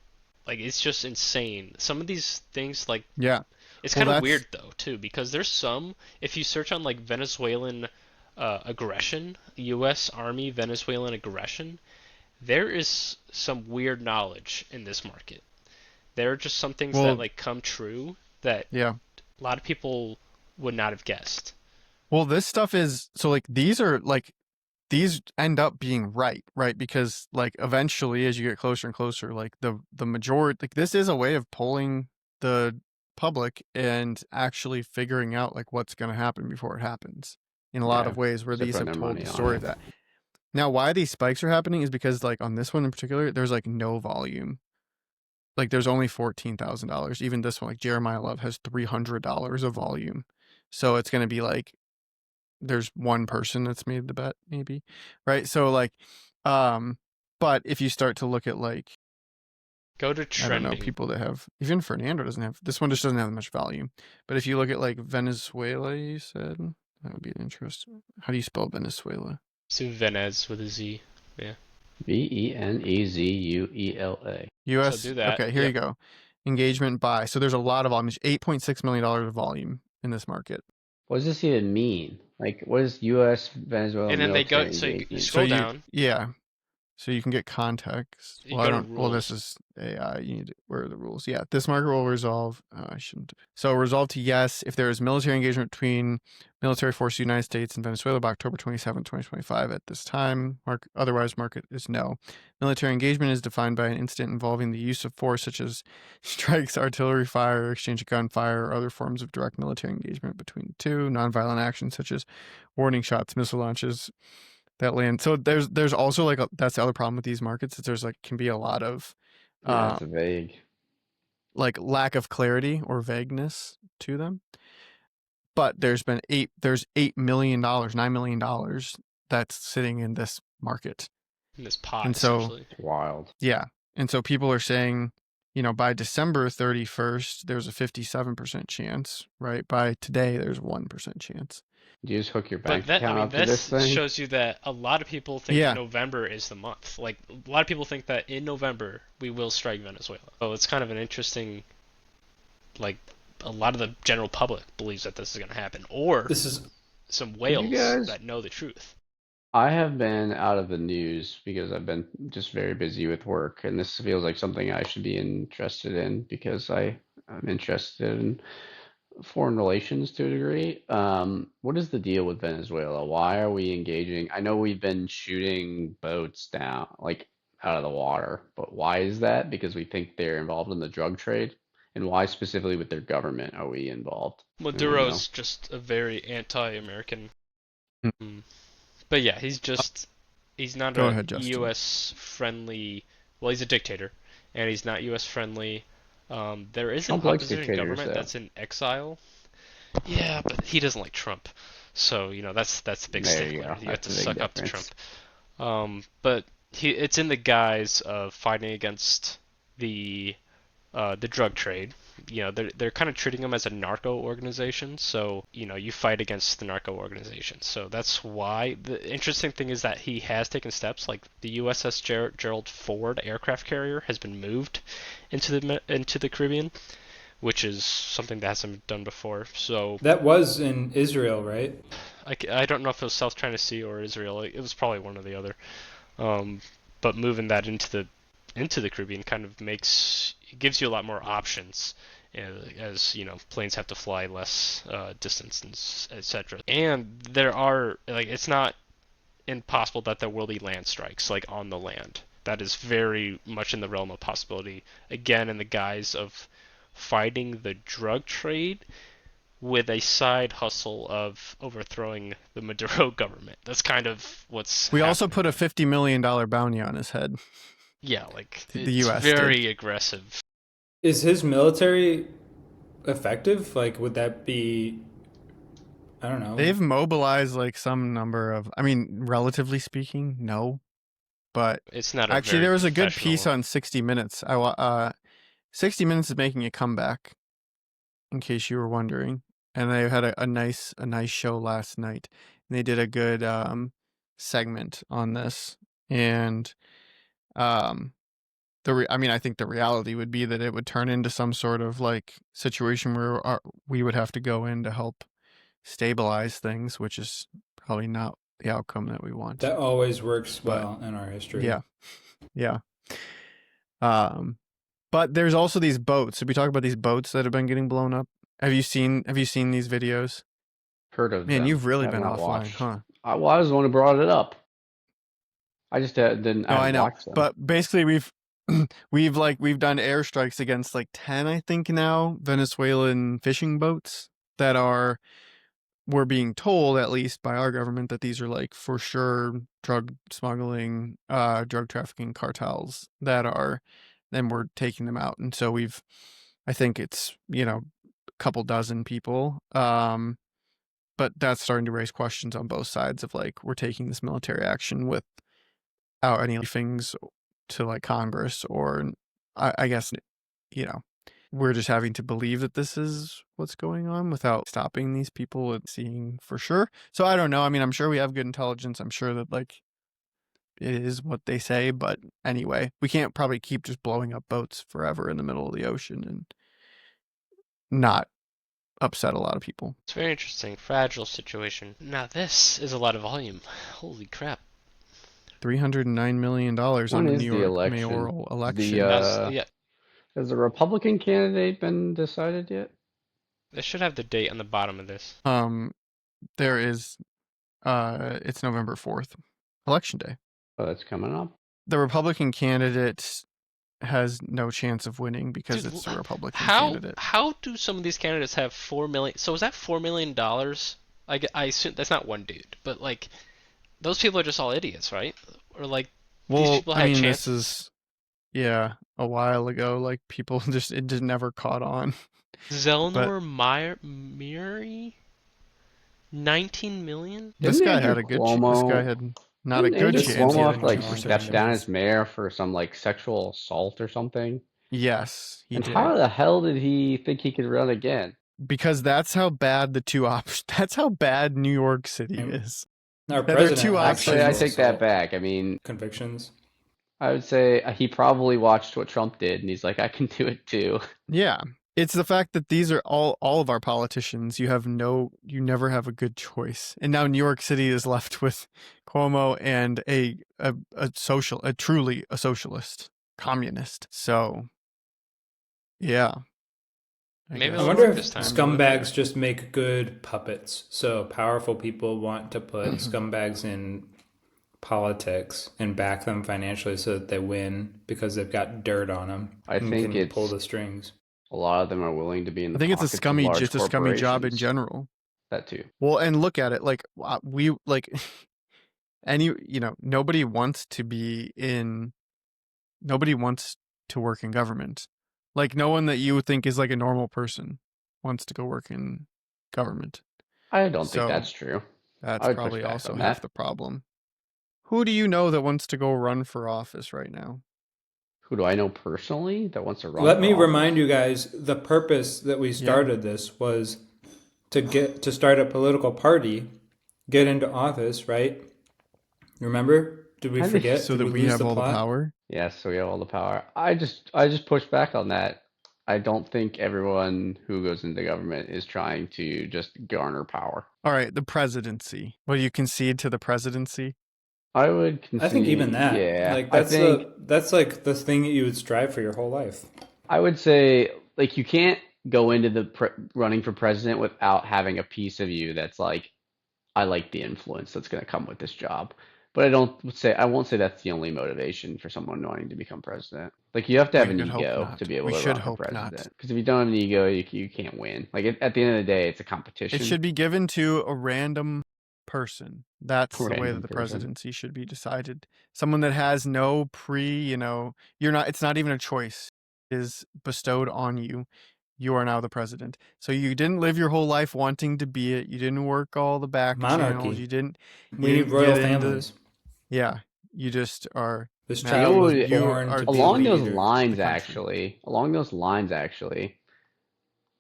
Like it's just insane. Some of these things, like, Yeah. it's Well, kind of that's weird though too, because there's some. If you search on like Venezuelan aggression, U.S. Army Venezuelan aggression, there is some weird knowledge in this market. There are just some things that well, like come true that yeah. a lot of people would not have guessed. Well, this stuff is so like these are like these end up being right, because like eventually as you get closer and closer, like the majority, like this is a way of polling the public and actually figuring out like what's going to happen before it happens in a lot Yeah, of ways where they're these putting have their told money the on story it. of that. Now, why these spikes are happening is because like on this one in particular, there's like no volume. Like there's only $14,000. Even this one, like Jeremiah Love has $300 of volume. So it's going to be like there's one person that's made the bet, maybe, right? So like, but if you start to look at like, Go to I don't know, trending. people that have, even Fernando doesn't have, this one just doesn't have much volume. But if you look at like Venezuela, you said that would be interesting. How do you spell Venezuela? So Venez with a Z. Yeah. Venezuela. So US. do that. Okay, here you Yep. go. Engagement by. So there's a lot of volume. There's $8.6 million of volume in this market. What does this even mean? Like, what is U.S. Venezuela And then they go. military So you engagement? So scroll down. yeah. So you can get context. You Well, I go to don't. Well, this rules. is AI. You need. Where are the rules? Yeah, this market will resolve. I shouldn't. So resolve to yes if there is military engagement between military force of the United States and Venezuela by October 27, 2025. At this time, otherwise market is no. Military engagement is defined by an incident involving the use of force, such as strikes, artillery fire, exchange of gunfire, or other forms of direct military engagement between the two. Nonviolent actions such as warning shots, missile launches, that land. So there's also like that's the other problem with these markets is there's like can be a lot of Yeah, uh it's vague. like lack of clarity or vagueness to them. But there's $8 million, $9 million that's sitting in this market. In this pot, And so essentially. It's wild. yeah. And so people are saying, by December 31st, there's a 57% chance, right? By today, there's 1% chance. Do you just hook your But bank that, I account mean, up to this this thing? shows you that a lot of people think Yeah. November is the month. Like, a lot of people think that in November we will strike Venezuela. So it's kind of an interesting, like, a lot of the general public believes that this is going to happen. Or This is some You whales guys, that know the truth. I have been out of the news because I've been just very busy with work, and this feels like something I should be interested in because I'm interested in foreign relations to a degree. What is the deal with Venezuela? Why are we engaging? I know we've been shooting boats down, like out of the water, but why is that? Because we think they're involved in the drug trade? And why specifically with their government are we involved? Anyone know? Maduro's just a very anti-American. Mm. But yeah, he's not Go a ahead, Justin. U.S. friendly. Well, he's a dictator, and he's not U.S. friendly. There is an Trump likes opposition dictators, government though. that's in exile. Yeah, but he doesn't like Trump, so that's the big There you stickler. go. You have to That's a big suck up to Trump. difference. But it's in the guise of fighting against the drug trade. They're kind of treating them as a narco organization. So you fight against the narco organization. So that's why the interesting thing is that he has taken steps. Like the USS Gerald Ford aircraft carrier has been moved into the Caribbean, which is something that hasn't been done before. So that was in Israel, right? I don't know if it was South China Sea or Israel. It was probably one or the other. But moving that into the Caribbean kind of gives you a lot more options, as planes have to fly less distance, etc. And there are it's not impossible that there will be land strikes like on the land. That is very much in the realm of possibility. Again, in the guise of fighting the drug trade with a side hustle of overthrowing the Maduro government. That's kind of what's We also happening. put a $50 million bounty on his head. Yeah, like The it's US very did. aggressive. Is his military effective? Like, would that be? I don't know. They've mobilized like some number of, I mean, relatively speaking, no. But It's not a actually, very there was a good piece professional. on 60 Minutes. 60 Minutes is making a comeback, in case you were wondering. And they had a nice show last night. And they did a good segment on this. And I think the reality would be that it would turn into some sort of like situation where we would have to go in to help stabilize things, which is probably not the outcome that we want. That always works But well in our history. yeah. But there's also these boats. Did we talk about these boats that have been getting blown up? Have you seen these videos? Heard of Man, them. you've really Have been not offline, watched. huh? Well, I was the one who brought it up. I just didn't. I No, I haven't know. watched them. But basically we've done airstrikes against like 10, I think now, Venezuelan fishing boats that we're being told, at least by our government, that these are like for sure drug smuggling, drug trafficking cartels that are, and we're taking them out. And so I think it's, a couple dozen people. But that's starting to raise questions on both sides of like, we're taking this military action without any things to like Congress, or I guess, you know, we're just having to believe that this is what's going on without stopping these people and seeing for sure. So I don't know. I mean, I'm sure we have good intelligence. I'm sure that like it is what they say, but anyway, we can't probably keep just blowing up boats forever in the middle of the ocean and not upset a lot of people. It's very interesting. Fragile situation. Now this is a lot of volume. Holy crap. $309 million on When the is New the York election? mayoral election. Yeah, Has the Republican candidate been decided yet? they should have the date on the bottom of this. There is, it's November 4th, election day. Oh, that's coming up. The Republican candidate has no chance of winning because Dude, it's a Republican how candidate. how do some of these candidates have $4 million? So is that $4 million? I assume that's not one dude, but like those people are just all idiots, right? Or like these Well, people I had mean, chances. this is, yeah, a while ago. Like people it just never caught on. Zelnor Miri, 19 million. This Didn't guy Andrew had a good. This Cuomo? guy had not a Didn't good Andrew chance. He Cuomo had have a to like 2% step down chance. as mayor for some like sexual assault or something? Yes, he And did. how the hell did he think he could run again? Because that's how bad the two options. That's how bad New York City And is. our There are president two has Actually, I options. take that back. I mean, convictions. I would say he probably watched what Trump did, and he's like, I can do it too. Yeah. It's the fact that these are all of our politicians. You never have a good choice. And now New York City is left with Cuomo and a truly a socialist, communist. So, yeah. Maybe I it'll wonder work if this time. scumbags just make good puppets. So powerful people want to put scumbags in politics and back them financially so that they win because they've got dirt on them. I and think can pull it's the strings. a lot of them are willing to be in I the think it's a pockets of large it's a scummy job in corporations. general. That too. Well, and look at it, like we like nobody wants to work in government. Like no one that you would think is like a normal person wants to go work in government. I don't think So that's true. that's I would push probably back also on half that. the problem. Who do you know that wants to go run for office right now? Who do I know personally that wants to run? Let for me office? remind you guys, the purpose that we started this was to start a political party, get into office, right? Remember? Did we forget? So Did that we lose have all the plot? power? Yes, so we have all the power. I just push back on that. I don't think everyone who goes into government is trying to just garner power. All right, the presidency. Will you concede to the presidency? I would concede. I think even that, yeah. like I think that's like the thing that you would strive for your whole life. I would say like you can't go into the running for president without having a piece of you that's like, I like the influence that's going to come with this job. But I won't say that's the only motivation for someone wanting to become president. Like you have to have We an should hope ego not. to be able We to should run for hope not. president. Because if you don't have an ego, you can't win. Like at the end of the day, it's a competition. It should be given to a random person. That's the way that Random the person. presidency should be decided. Someone that has no it's not even a choice, is bestowed on you. You are now the president. So you didn't live your whole life wanting to be it. You didn't work all the back Monarchy. channels. You didn't We need didn't royal get into- families. Yeah. You just are This now child was you born are to the be a along those leader. lines, country. along those lines, actually,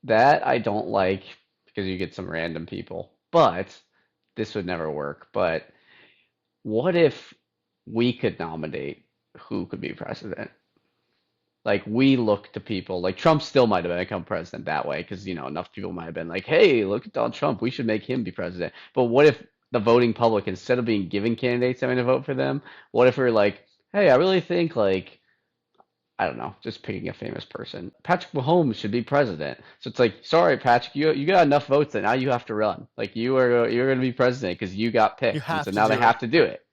that I don't like because you get some random people. But this would never work. But what if we could nominate who could be president? Like we look to people like Trump still might have become president that way because enough people might have been like, hey, look at Donald Trump, we should make him be president. But what if the voting public, instead of being given candidates having to vote for them, what if we're like, hey, I really think like, I don't know, just picking a famous person, Patrick Mahomes should be president. So it's like, sorry, Patrick, you got enough votes that now you have to run. Like you're going to be president because you got picked, You and have so to now they do have it. to do it.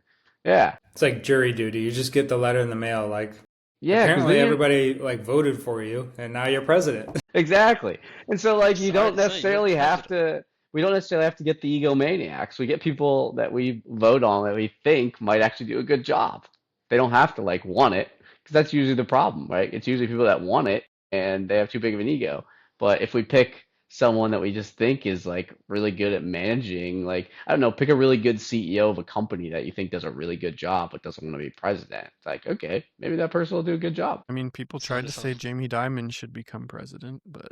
Yeah. It's like jury duty. You just get the letter in the mail, like Yeah, because then apparently you're everybody like voted for you, and now you're president. exactly. And so like you Sorry don't to say, you're necessarily have president. to we don't necessarily have to get the egomaniacs. We get people that we vote on that we think might actually do a good job. They don't have to like want it because that's usually the problem, right? It's usually people that want it and they have too big of an ego. But if we pick someone that we just think is like really good at managing, like I don't know, pick a really good CEO of a company that you think does a really good job but doesn't want to be president. It's like, okay, maybe that person will do a good job. I mean, people Sign tried to us say on. Jamie Dimon should become president, but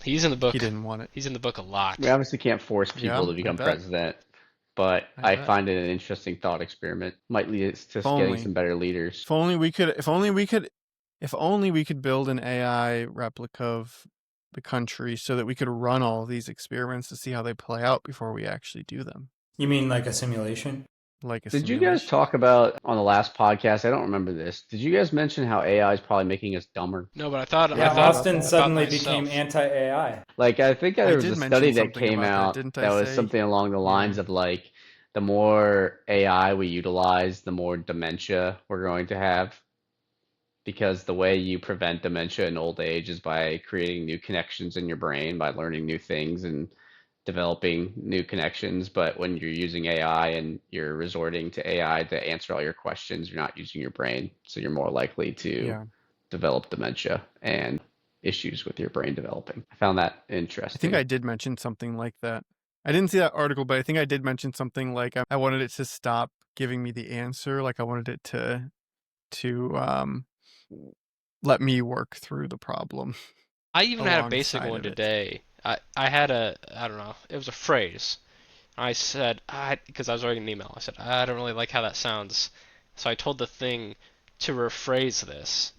He's in the he book. didn't want it. He's in the book a lot. We obviously can't force Yeah, people to I become bet. president, but I I bet. find it an interesting thought experiment. Might lead us to If getting only. some better leaders. If only we could. If only we could build an AI replica of the country so that we could run all of these experiments to see how they play out before we actually do them, You mean like a simulation? like a Did you guys simulation. talk about on the last podcast? I don't remember this. Did you guys mention how AI is probably making us dumber? No, but I thought Yeah, I Yeah, what thought about Austin that? about suddenly became myself. anti-AI. Like, I think I there was did a study mention that something came about that, out didn't I that was say? something along the Yeah. lines of like, the more AI we utilize, the more dementia we're going to have. Because the way you prevent dementia in old age is by creating new connections in your brain, by learning new things and developing new connections. But when you're using AI and you're resorting to AI to answer all your questions, you're not using your brain. So you're more likely to Yeah. develop dementia and issues with your brain developing. I found that I think interesting. I did mention something like that. I didn't see that article, but I think I did mention something like I wanted it to stop giving me the answer. Like I wanted it to let me work through the problem I even had a basic alongside one of it. today. I had I don't know, it was a phrase. I said, because I was writing an email, I said, I don't really like how that sounds. So I told the thing to rephrase this.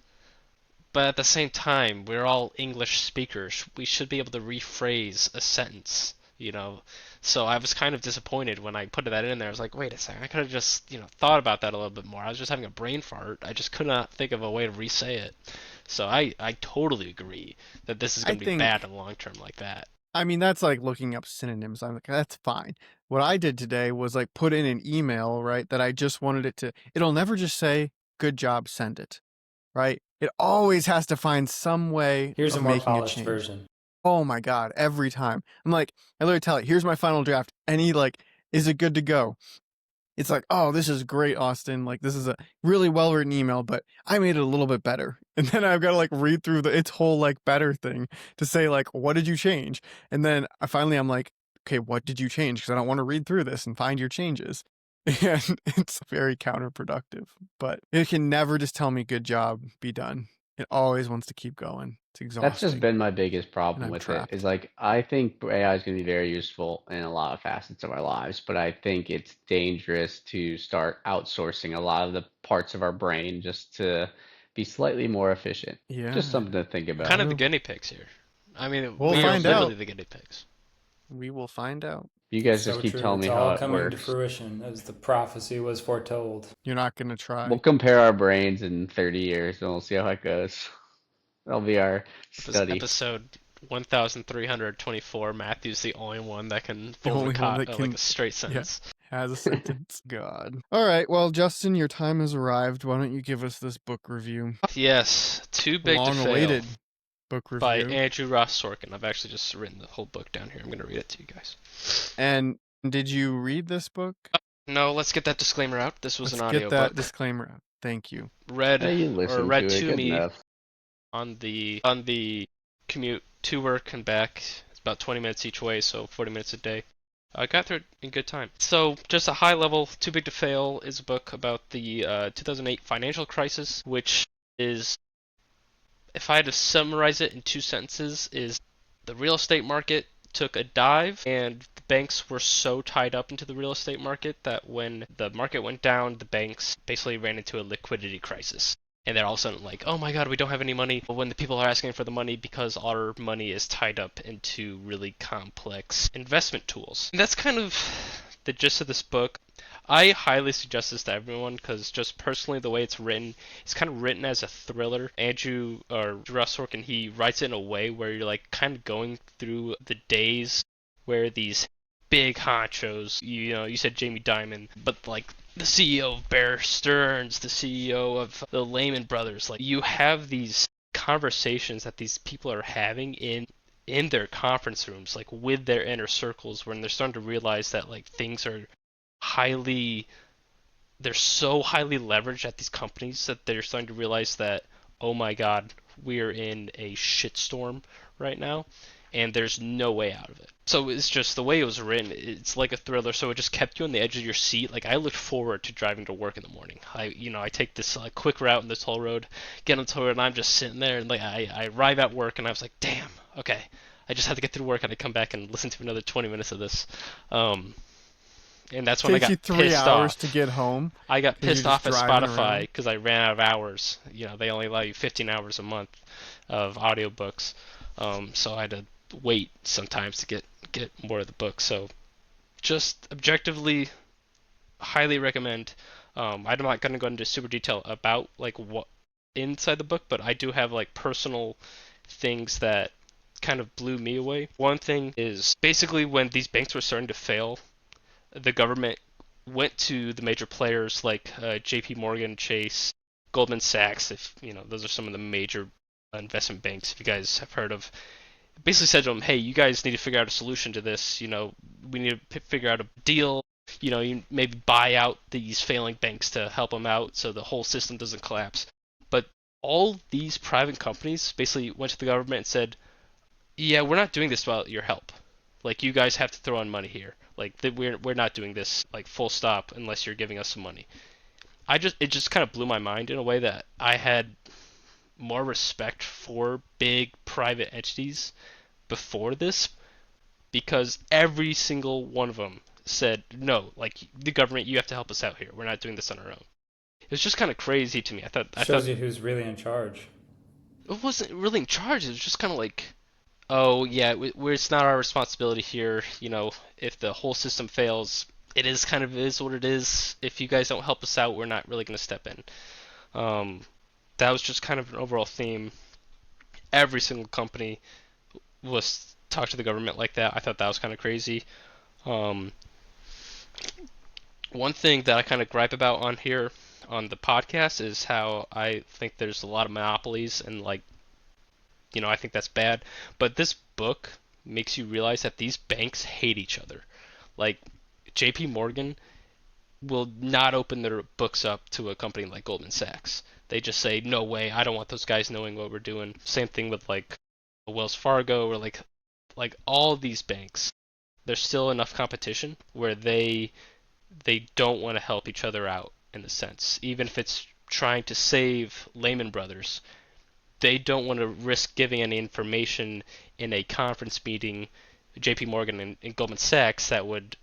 But at the same time, we're all English speakers. We should be able to rephrase a sentence, you know? So I was kind of disappointed when I put that in there. I was like, wait a second, I could have just, thought about that a little bit more. I was just having a brain fart. I just could not think of a way to re-say it. So I totally agree that this is I going to be bad think, in the long term like that. I mean, that's like looking up synonyms. I'm like, that's fine. What I did today was like put in an email, right? That I just wanted it to, it'll never just say, good job, send it, right? It always has to find some way Here's a of more making a polished change. version. Oh my God, every time. I'm like, I literally tell it, here's my final draft. And he like, is it good to go? It's like, oh, this is great, Austin. Like, this is a really well written email, but I made it a little bit better. And then I've got to like read through its whole like better thing to say like, what did you change? And then I'm like, okay, what did you change? Because I don't want to read through this and find your changes. And it's very counterproductive. But it can never just tell me, good job, be done. It always wants to keep going. It's That's just exhausting. been my biggest And problem I'm with it. Is trapped. like I think AI is going to be very useful in a lot of facets of our lives, but I think it's dangerous to start outsourcing a lot of the parts of our brain just to be slightly more efficient. Just Yeah. something to think We're about. kind of the True. guinea pigs here. I mean, We'll we are find literally out. the guinea pigs. We will find out. You It's guys just so keep true. telling It's me how all it coming to works. fruition as the prophecy was foretold. You're not going to We'll try. compare our brains in 30 years and we'll see how it goes. That'll be our study. Episode 1324. Matthew's the only one that can The fold only one that like can, a straight yeah, sentence. has a sentence. God. All right. Well, Justin, your time has arrived. Why don't you give us this book review? Yes, Too Big to Long Fail awaited book by review. Andrew Ross Sorkin. I've actually just written the whole book down here. I'm going to read it to you guys. And did you read this book? No, let's get that disclaimer out. This was Let's an get audio that book disclaimer out. Thank you. read Hey, you listen read to it. to Good me enough. on the commute to work and back. It's about 20 minutes each way, so 40 minutes a day. I got through it in good time. So, just a high level, Too Big to Fail is a book about the 2008 financial crisis, which is, if I had to summarize it in two sentences, is the real estate market took a dive and the banks were so tied up into the real estate market that when the market went down, the banks basically ran into a liquidity crisis. And they're all of a sudden like, oh my god, we don't have any money. When the people are asking for the money because our money is tied up into really complex investment tools. And that's kind of the gist of this book. I highly suggest this to everyone because just personally the way it's written, it's kind of written as a thriller. Andrew Ross Sorkin, he writes it in a way where you're like kind of going through the days where these big honchos, you know, you said Jamie Dimon, but like the CEO of Bear Stearns, the CEO of the Lehman Brothers. Like, you have these conversations that these people are having in their conference rooms, like with their inner circles, when they're starting to realize that like things are highly they're so highly leveraged at these companies that they're starting to realize that, oh my god, we're in a shitstorm right now, and there's no way out of it. So it's just the way it was written. It's like a thriller, so it just kept you on the edge of your seat. Like, I looked forward to driving to work in the morning. I take this quick route in the toll road, get on the toll road, and I'm just sitting there, and like I arrive at work, and I was like, damn, okay, I just have to get through work, and I come back and listen to another 20 minutes of this. And that's when I Takes you got 3 hours pissed to off. get home I got because you're pissed just off at driving Spotify around. because I ran out of hours. They only allow you 15 hours a month of audiobooks. So I had to wait sometimes to get more of the book. So just objectively, highly recommend. I'm not going to go into super detail about like what inside the book, but I do have like personal things that kind of blew me away. One thing is basically when these banks were starting to fail, the government went to the major players like J.P. Morgan, Chase, Goldman Sachs. If those are some of the major investment banks. If you guys have heard of, basically said to them, "Hey, you guys need to figure out a solution to this. We need to figure out a deal. You maybe buy out these failing banks to help them out, so the whole system doesn't collapse." But all these private companies basically went to the government and said, "Yeah, we're not doing this without your help. Like, you guys have to throw in money here. Like, we're not doing this like full stop unless you're giving us some money." It just kind of blew my mind in a way that I had more respect for big private entities before this, because every single one of them said, "No, like, the government, you have to help us out here. We're not doing this on our own." It was just kind of crazy to me. I thought Shows you who's really in charge. it wasn't really in charge. It was just kind of like, oh yeah, it's not our responsibility here. If the whole system fails, it is kind of is what it is. If you guys don't help us out, we're not really going to step in. Um, that was just kind of an overall theme. Every single company was talk to the government like that. I thought that was kind of crazy. Um, One thing that I kind of gripe about on here on the podcast is how I think there's a lot of monopolies, and like, I think that's bad. But this book makes you realize that these banks hate each other. Like, JP Morgan will not open their books up to a company like Goldman Sachs. They just say, "No way, I don't want those guys knowing what we're doing." Same thing with like Wells Fargo, or like all these banks. There's still enough competition where they don't want to help each other out in a sense. Even if it's trying to save Lehman Brothers, they don't want to risk giving any information in a conference meeting, JP Morgan and Goldman Sachs, that would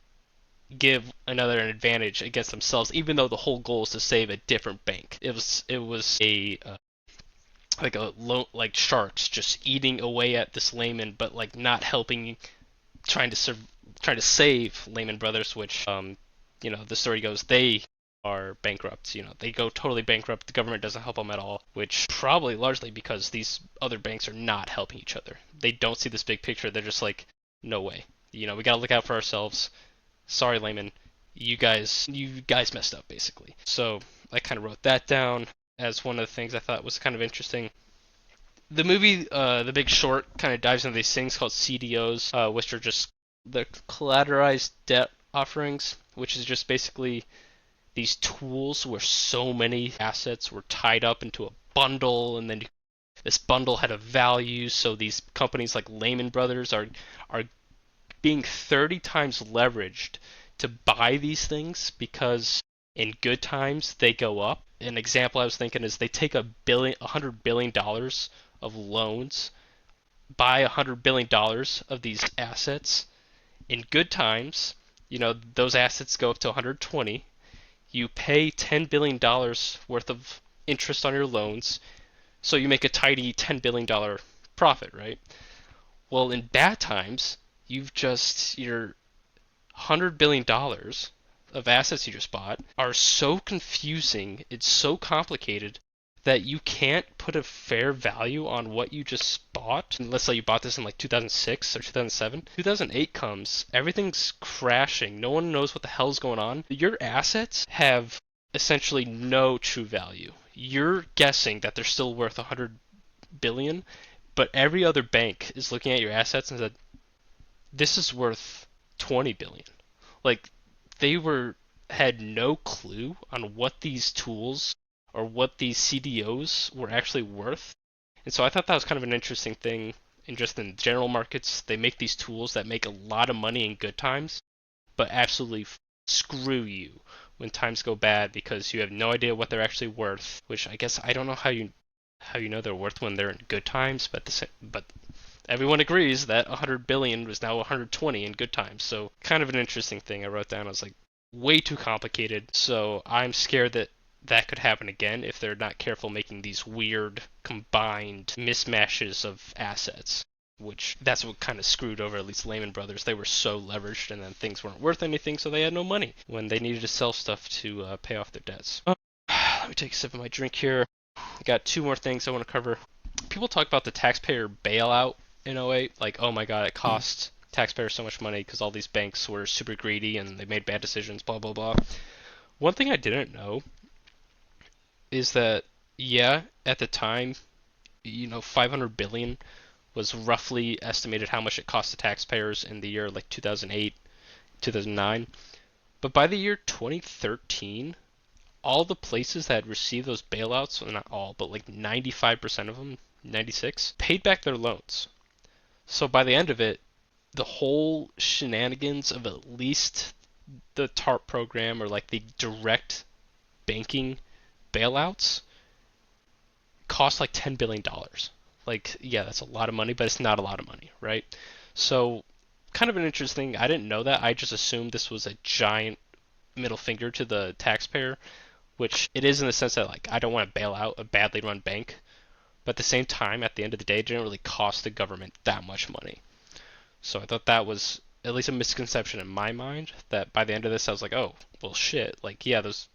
give another an advantage against themselves, even though the whole goal is to save a different bank. It was a like sharks just eating away at this Lehman, but like not helping, trying to trying to save Lehman Brothers, which the story goes they are bankrupt. They go totally bankrupt. The government doesn't help them at all, which probably largely because these other banks are not helping each other. They don't see this big picture. They're just like, no way. We gotta look out for ourselves. Sorry, Lehman. You guys messed up, basically. So I kind of wrote that down as one of the things I thought was kind of interesting. The movie, The Big Short, kind of dives into these things called CDOs, which are just the collateralized debt offerings, which is just basically these tools where so many assets were tied up into a bundle, and then this bundle had a value. So these companies like Lehman Brothers are being 30 times leveraged to buy these things, because in good times they go up. An example I was thinking is they take $100 billion of loans, buy $100 billion of these assets. In good times, those assets go up to 120. You pay $10 billion worth of interest on your loans, so you make a tidy $10 billion profit, right? Well, in bad times, your $100 billion of assets you just bought are so confusing, it's so complicated, that you can't put a fair value on what you just bought. And let's say you bought this in like 2006 or 2007. 2008 comes, everything's crashing. No one knows what the hell's going on. Your assets have essentially no true value. You're guessing that they're still worth 100 billion, but every other bank is looking at your assets and said, this is worth 20 billion. Like, they had no clue on what these tools or what these CDOs were actually worth. And so I thought that was kind of an interesting thing. And just in general markets, they make these tools that make a lot of money in good times, but absolutely screw you when times go bad because you have no idea what they're actually worth. Which I guess I don't know how you know they're worth when they're in good times, but everyone agrees that 100 billion was now 120 in good times. So kind of an interesting thing I wrote down. I was like, way too complicated. So I'm scared that that could happen again if they're not careful making these weird combined mismatches of assets. Which that's what kind of screwed over at least Lehman Brothers. They were so leveraged and then things weren't worth anything, so they had no money when they needed to sell stuff to pay off their debts. Let me take a sip of my drink here. I got two more things I want to cover. People talk about the taxpayer bailout in '08, like, oh my god, it cost taxpayers so much money because all these banks were super greedy and they made bad decisions, blah, blah, blah. One thing I didn't know is that, yeah, at the time, 500 billion was roughly estimated how much it cost the taxpayers in the year like 2008, 2009. But by the year 2013, all the places that had received those bailouts, well, not all, but like 95% of them, 96, paid back their loans. So by the end of it, the whole shenanigans of at least the TARP program or like the direct banking bailouts cost like $10 billion. Like, yeah, that's a lot of money, but it's not a lot of money, right? So kind of an interesting, I didn't know that. I just assumed this was a giant middle finger to the taxpayer, which it is in the sense that, like, I don't want to bail out a badly run bank, but at the same time, at the end of the day, it didn't really cost the government that much money. So I thought that was at least a misconception in my mind, that by the end of this, I was like, oh, well, shit. Like, yeah, those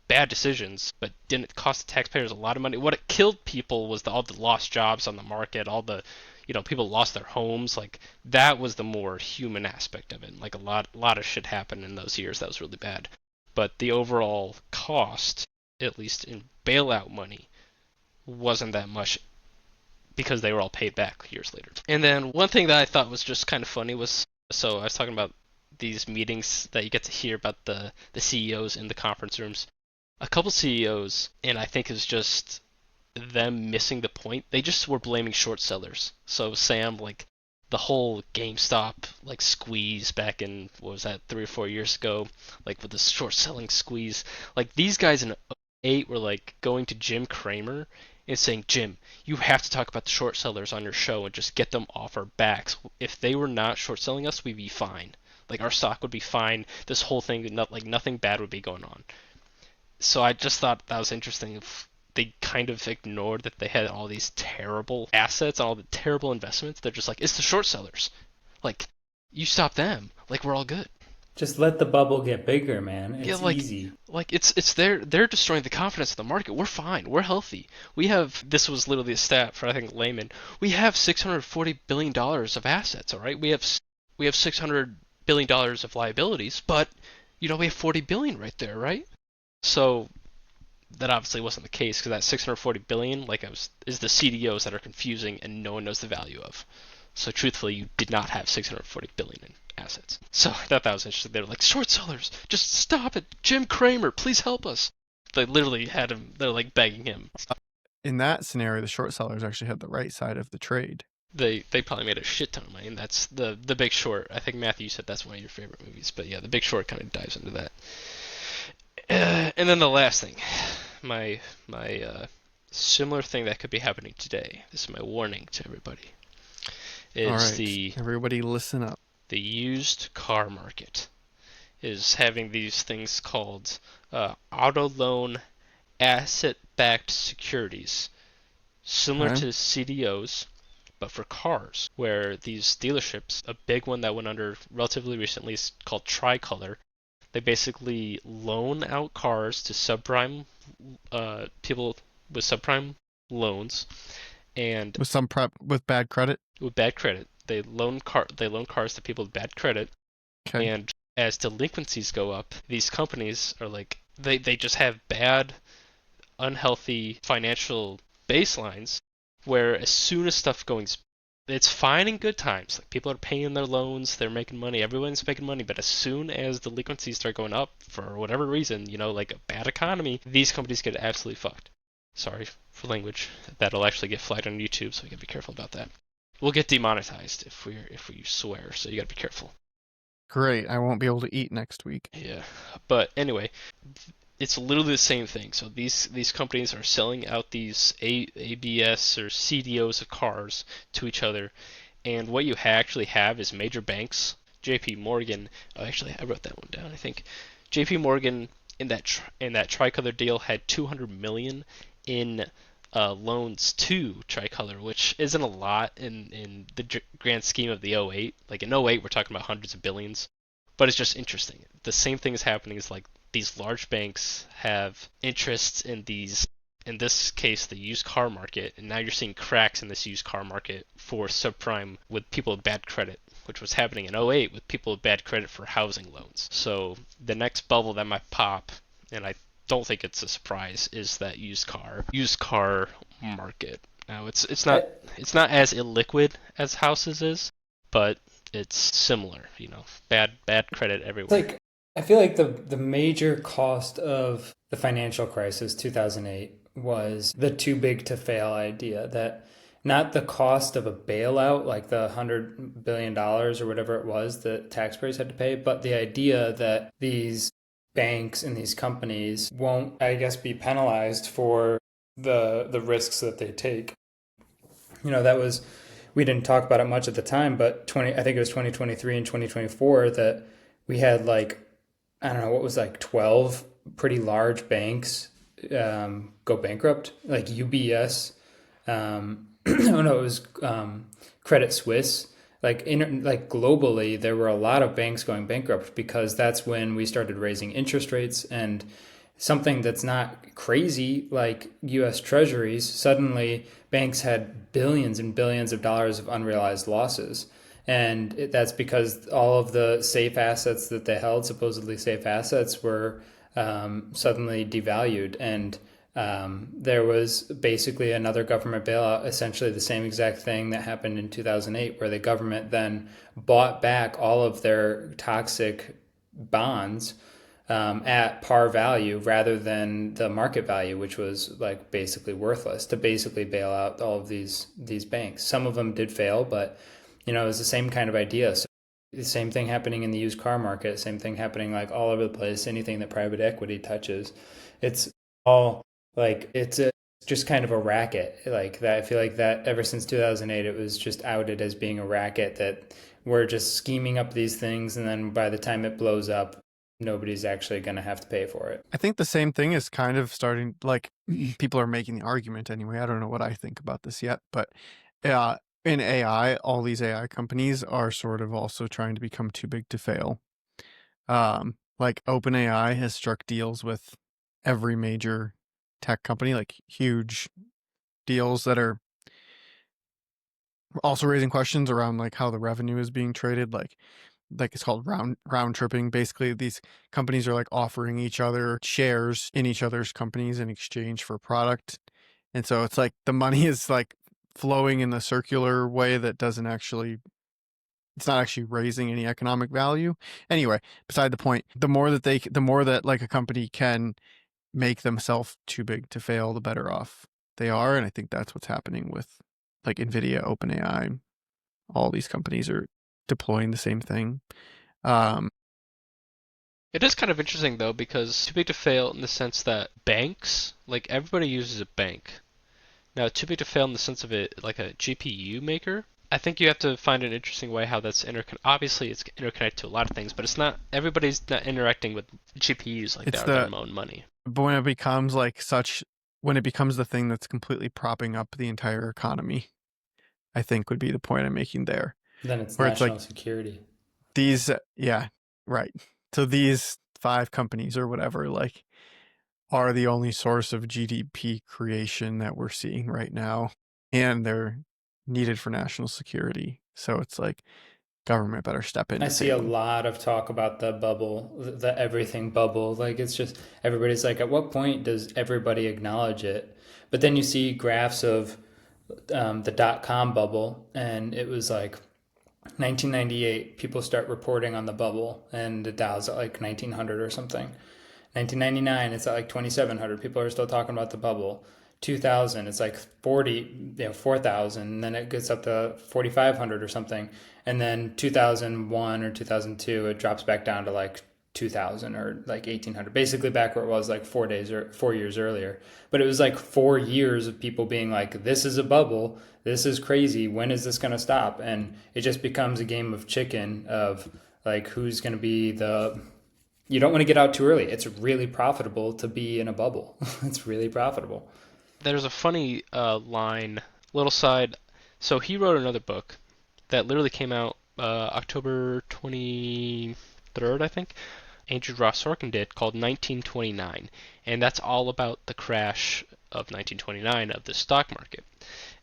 bad decisions, but didn't cost the taxpayers a lot of money. What it killed people was all the lost jobs on the market, all the, people lost their homes. Like, that was the more human aspect of it. Like, a lot of shit happened in those years that was really bad. But the overall cost, at least in bailout money, wasn't that much because they were all paid back years later. And then one thing that I thought was just kind of funny was, so I was talking about these meetings that you get to hear about the CEOs in the conference rooms. A couple CEOs, and I think it was just them missing the point, they just were blaming short sellers. So Sam, like, the whole GameStop like squeeze back in, what was that, 3 or 4 years ago, like with the short selling squeeze, like these guys in '08 were like going to Jim Cramer and saying, Jim, you have to talk about the short sellers on your show and just get them off our backs. If they were not short selling us, we'd be fine. Like, our stock would be fine. This whole thing, like, nothing bad would be going on. So I just thought that was interesting. They kind of ignored that they had all these terrible assets, all the terrible investments. They're just like, it's the short sellers. Like, you stop them. Like, we're all good. Just let the bubble get bigger, man. It's Yeah, like, easy. Like, they're destroying the confidence of the market. We're fine. We're healthy. This was literally a stat for, I think, Lehman. We have $640 billion of assets, all right? We have $600 billion of liabilities, but, we have 40 billion right there, right? So that obviously wasn't the case, because that 640 billion, is the CDOs that are confusing and no one knows the value of. So truthfully, you did not have 640 billion in assets. So I thought that was interesting. They were like, short sellers, just stop it. Jim Cramer, please help us. They literally had him, they're like begging him. In that scenario, the short sellers actually had the right side of the trade. They probably made a shit ton of money, and that's the Big Short. I think, Matthew, you said that's one of your favorite movies, but yeah, the Big Short kind of dives into that. And then the last thing, my similar thing that could be happening today. This is my warning to everybody. Is all right, everybody listen up. The used car market is having these things called auto loan asset-backed securities, similar to CDOs, but for cars, where these dealerships, a big one that went under relatively recently is called Tricolor. They basically loan out cars to subprime people with subprime loans, and With some prep with bad credit. with bad credit. They loan cars to people with bad credit, Okay. and as delinquencies go up, these companies are like they just have bad, unhealthy financial baselines where as soon as stuff going, it's fine in good times. Like people are paying their loans, they're making money, everyone's making money. But as soon as delinquencies start going up for whatever reason, like a bad economy, these companies get absolutely fucked. Sorry for language. That'll actually get flagged on YouTube, so we gotta be careful about that. We'll get demonetized if we swear, so you gotta be careful. Great. I won't be able to eat next week. Yeah, but anyway, it's literally the same thing. So these companies are selling out these ABS or CDOs of cars to each other, and what you actually have is major banks. J.P. Morgan. Oh, actually, I wrote that one down. I think J.P. Morgan in that Tricolor deal had 200 million in loans to Tricolor, which isn't a lot in the grand scheme of the '08. Like in '08, we're talking about hundreds of billions, but it's just interesting. The same thing is happening. Is like these large banks have interests in this case, the used car market, and now you're seeing cracks in this used car market for subprime with people with bad credit, which was happening in '08 with people with bad credit for housing loans. So the next bubble that might pop, and I don't think it's a surprise, is that used car market. Now it's not as illiquid as houses is, but it's similar. Bad credit It's everywhere. like I feel like the major cost of the financial crisis 2008 was the too big to fail idea, that not the cost of a bailout like the $100 billion or whatever it was that taxpayers had to pay, but the idea that these banks and these companies won't, I guess, be penalized for the risks that they take. That was, we didn't talk about it much at the time, but I think it was 2023 and 2024 that we had, like, I don't know, what was, like 12 pretty large banks go bankrupt, like UBS. Oh no, it was Credit Suisse. Like globally, there were a lot of banks going bankrupt because that's when we started raising interest rates, and something that's not crazy like US Treasuries, suddenly banks had billions and billions of dollars of unrealized losses. And that's because all of the safe assets that they held, supposedly safe assets, were suddenly devalued. And there was basically another government bailout, essentially the same exact thing that happened in 2008, where the government then bought back all of their toxic bonds at par value rather than the market value, which was like basically worthless, to basically bail out all of these banks. Some of them did fail, but it was the same kind of idea. So the same thing happening in the used car market, same thing happening like all over the place. Anything that private equity touches, it's all like just kind of a racket like that. I feel like that ever since 2008, it was just outed as being a racket, that we're just scheming up these things, and then by the time it blows up, nobody's actually going to have to pay for it. I think the same thing is kind of starting, like, people are making the argument anyway. I don't know what I think about this yet, but in AI, all these AI companies are sort of also trying to become too big to fail. Like OpenAI has struck deals with every major tech company, like huge deals that are also raising questions around like how the revenue is being traded. Like it's called round tripping. Basically, these companies are like offering each other shares in each other's companies in exchange for product. And so it's like the money is like flowing in the circular way that doesn't actually, it's not actually raising any economic value. Anyway, beside the point, the more that like a company can make themselves too big to fail, the better off they are. And I think that's what's happening with like Nvidia, OpenAI. All these companies are deploying the same thing. It is kind of interesting though, because too big to fail in the sense that banks, like everybody uses a bank. Now, too big to fail in the sense of it like a GPU maker. I think you have to find an interesting way how that's obviously it's interconnected to a lot of things, but it's not, everybody's not interacting with GPUs like they are their own money. But when it becomes when it becomes the thing that's completely propping up the entire economy, I think would be the point I'm making there. Then it's Where national it's like security. These, yeah, right. So these 5 companies or whatever, like are the only source of GDP creation that we're seeing right now, and they're needed for national security. So it's like government better step in I to see pay a them. lot of talk about the bubble, the everything bubble. Like it's just everybody's like, at what point does everybody acknowledge it? But then you see graphs of the .com bubble, and it was like 1998. People start reporting on the bubble, and the Dow's at like 1900 or something. 1999, it's at like 2700. People are still talking about the bubble. 2000, it's like 4,000, and then it gets up to 4,500 or something. And then 2001 or 2002, it drops back down to like 2000 or like 1800, basically back where it was like 4 days or 4 years earlier. But it was like 4 years of people being like, this is a bubble, this is crazy, when is this going to stop? And it just becomes a game of chicken of like, who's going to be the, you don't want to get out too early. It's really profitable to be in a bubble. It's really profitable. There's a funny line, little side. So he wrote another book that literally came out October 23rd, I think. Andrew Ross Sorkin did, called 1929, and that's all about the crash of 1929 of the stock market.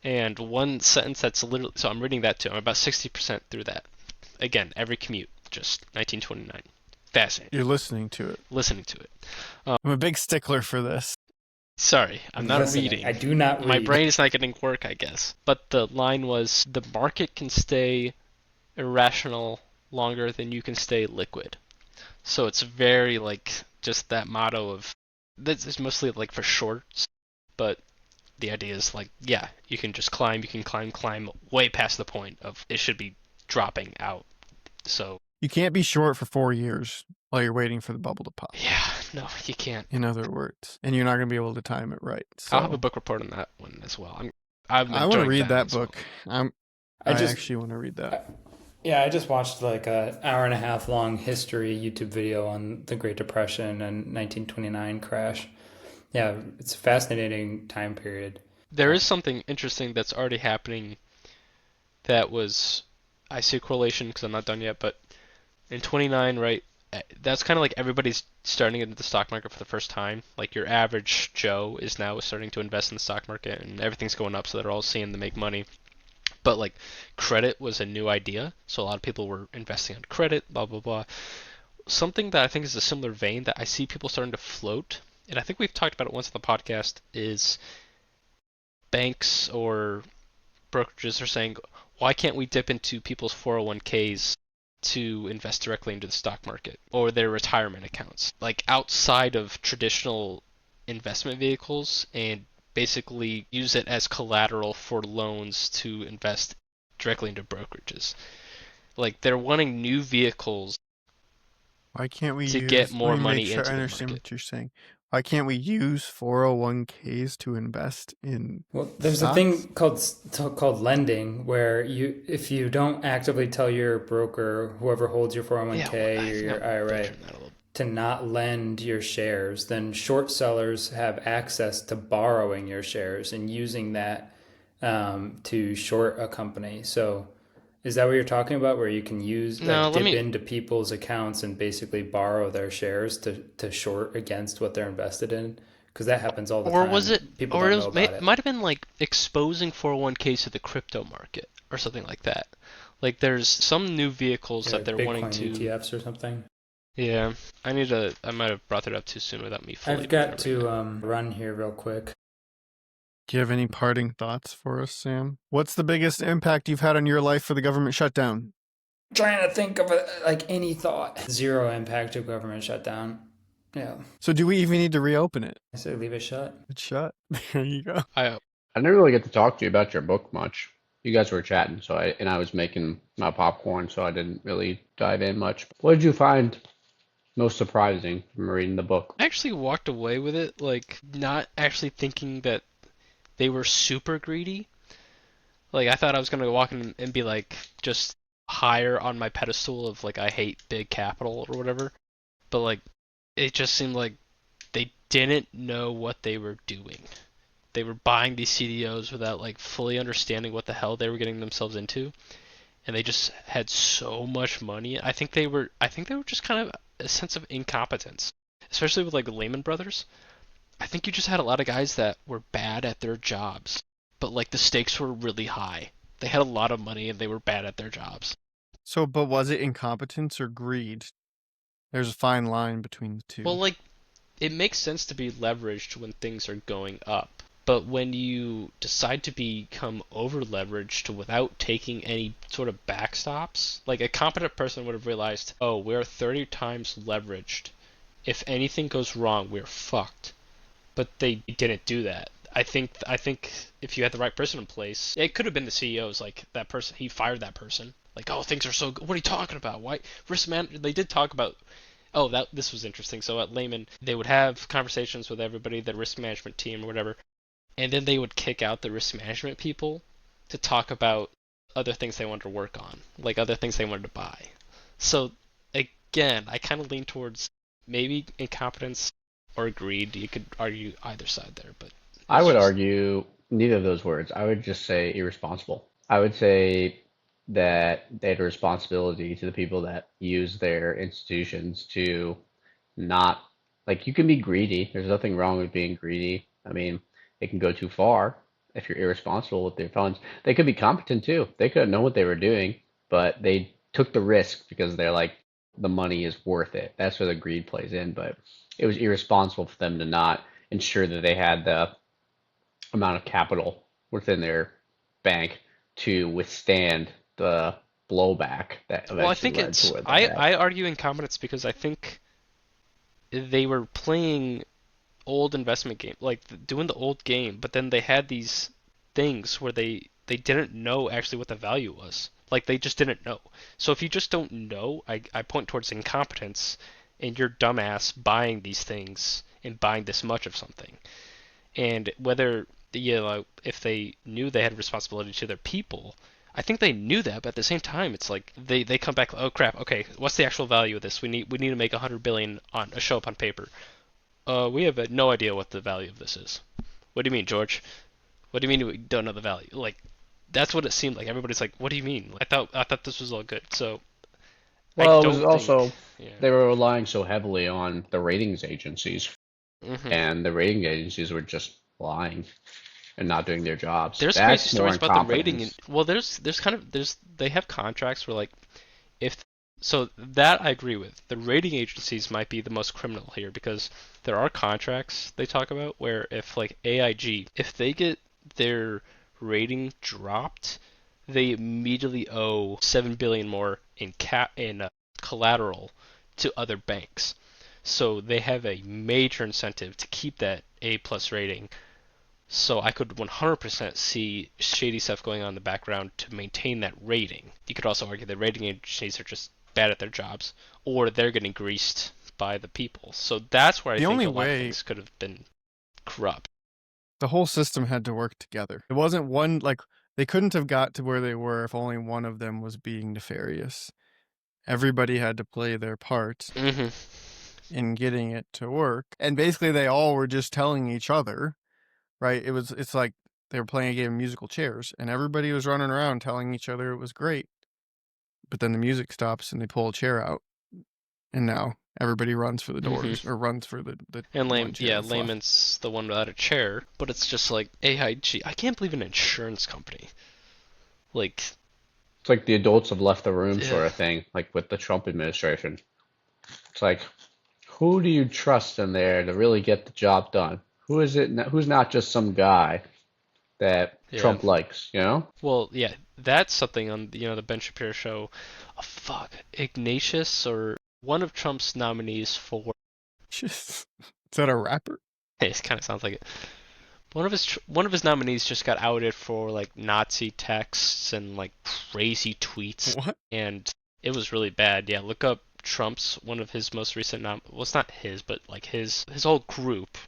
And one sentence that's literally, so I'm reading that too. I'm about 60% through that. Again, every commute, just 1929. Fascinating. You're listening to it. Listening to it. I'm a big stickler for this. Sorry, I'm not Listening. reading. I do not read. My brain is not getting work, I guess. But the line was, the market can stay irrational longer than you can stay liquid. So it's very like just that motto of, this is mostly like for shorts, but the idea is like, yeah, you can just climb, climb way past the point of it should be dropping out. So You can't be short for 4 years while you're waiting for the bubble to pop. yeah, no, you can't. In other words, and you're not going to be able to time it right. So I'll have a book report on that one as well. I'm I want to enjoying read that as well. book. I actually want to read that. Yeah, I just watched like a hour and a half long history YouTube video on the Great Depression and 1929 crash. Yeah, it's a fascinating time period. There is something interesting that's already happening that was, I see a correlation because I'm not done yet, but in 29, right, that's kind of like everybody's starting into the stock market for the first time. Like your average Joe is now starting to invest in the stock market and everything's going up, so they're all seeing to make money. But like credit was a new idea, so a lot of people were investing on credit, blah, blah, blah. Something that I think is a similar vein that I see people starting to float, and I think we've talked about it once on the podcast, is banks or brokerages are saying, why can't we dip into people's 401ks to invest directly into the stock market or their retirement accounts, like outside of traditional investment vehicles, and basically use it as collateral for loans to invest directly into brokerages. Like they're wanting new vehicles Why can't we to use, get more let me money make sure into I the understand market. what you're saying. Why can't we use 401ks to invest in Well, there's stocks? a thing called lending where you, if you don't actively tell your broker, whoever holds your 401k Yeah, well, I or think your I'm IRA, butchering that a little. to not lend your shares, then short sellers have access to borrowing your shares and using that to short a company. So is that what you're talking about, where you can use No, like let dip me. into people's accounts and basically borrow their shares to short against what they're invested in? Because that happens all the Or time. was it? People Or don't it know was, about it. might have been like exposing 401ks to the crypto market or something like that. Like there's some new vehicles Yeah, that like they're wanting Bitcoin to. ETFs or something. Yeah, I need to. I might have brought it up too soon without me fully I've got remembering to run here real quick. Do you have any parting thoughts for us, Sam? What's the biggest impact you've had on your life for the government shutdown? Trying to think of like any thought. Zero impact of government shutdown. Yeah, So do we even need to reopen it? I say leave it shut. It's shut. There you go. I I didn't really get to talk to you about your book much. You guys were chatting, so I was making my popcorn, so I didn't really dive in much. What did you find most surprising from reading the book? actually walked away with it like not actually thinking that they were super greedy. Like I thought I was gonna walk in and be like just higher on my pedestal of like I hate big capital or whatever. But like it just seemed like they didn't know what they were doing. They were buying these CDOs without like fully understanding what the hell they were getting themselves into, and they just had so much money. I think they were just kind of a sense of incompetence, especially with like Lehman Brothers. I think you just had a lot of guys that were bad at their jobs, but like the stakes were really high. They had a lot of money and they were bad at their jobs. So, but was it incompetence or greed? There's a fine line between the Well, two. like, it makes sense to be leveraged when things are going up. But when you decide to become over leveraged without taking any sort of backstops, like a competent person would have realized, oh, we're 30 times leveraged. If anything goes wrong, we're fucked. But they didn't do that. I think if you had the right person in place, it could have been the CEO's like that person. He fired that person. Like, oh, things are so good. What are you talking about? Why risk man? They did talk about. Oh, that this was interesting. So at Lehman, they would have conversations with everybody, the risk management team or whatever, and then they would kick out the risk management people to talk about other things they wanted to work on, like other things they wanted to buy. So again, I kind of lean towards maybe incompetence or greed. You could argue either side there, but I it's would just argue neither of those words. I would just say irresponsible. I would say that they had a responsibility to the people that use their institutions to not, like, you can be greedy. There's nothing wrong with being greedy. I mean, it can go too far if you're irresponsible with their funds. They could be competent too. They could know what they were doing, but they took the risk because they're like, the money is worth it. That's where the greed plays in. But it was irresponsible for them to not ensure that they had the amount of capital within their bank to withstand the blowback that well, I eventually think led to it's where they're at. I argue incompetence because I think they were playing old investment game, like doing the old game, but then they had these things where they didn't know actually what the value was. Like they just didn't know. So if you just don't know, I point towards incompetence and your dumbass buying these things and buying this much of something. And whether if they knew they had responsibility to their people, I think they knew that, but at the same time, it's like they come back. Oh crap! Okay, what's the actual value of this? We need to make 100 billion on a show up on paper. We have no idea what the value of this is. What do you mean, George? What do you mean we don't know the value? Like, that's what it seemed like. Everybody's like, what do you mean? I thought this was all good. So I Well, it was don't think, also yeah. they were relying so heavily on the ratings agencies, hmm and the rating agencies were just lying and not doing their jobs. There's crazy That's more stories about the rating. incompetence. Well, there's kind of there's they have contracts where like if so that I agree with. The rating agencies might be the most criminal here because there are contracts they talk about where if like AIG, if they get their rating dropped, they immediately owe 7 billion more in collateral to other banks. So they have a major incentive to keep that A plus rating. So I could 100% see shady stuff going on in the background to maintain that rating. You could also argue that rating agencies are just bad at their jobs, or they're getting greased by the people. So that's where I The think only a lot of way things could have been corrupt. the whole system had to work together. It wasn't one, like, they couldn't have got to where they were if only one of them was being nefarious. Everybody had to play their part hmm in getting it to work. And basically they all were just telling each other, right? It's like they were playing a game of musical chairs and everybody was running around telling each other it was great. But then the music stops and they pull a chair out and now everybody runs for the hmm doors or runs for the And one chair that's left. Layman's the one without a chair, but it's just like AIG. I can't believe an insurance company. Like, It's like the adults have left the room yeah. sort of thing, like with the Trump administration. It's like, who do you trust in there to really get the job done? Who is it? Who's not just some guy that Yeah. Trump likes, you know? Well, yeah, that's something on the Ben Shapiro show. Oh, fuck, Ignatius or one of Trump's nominees for. Is that a rapper? It kind of sounds like it. One of his nominees just got outed for like Nazi texts and like crazy tweets, What? and it was really bad. Yeah, look up Trump's one of his most recent well, it's not his, but like his whole group.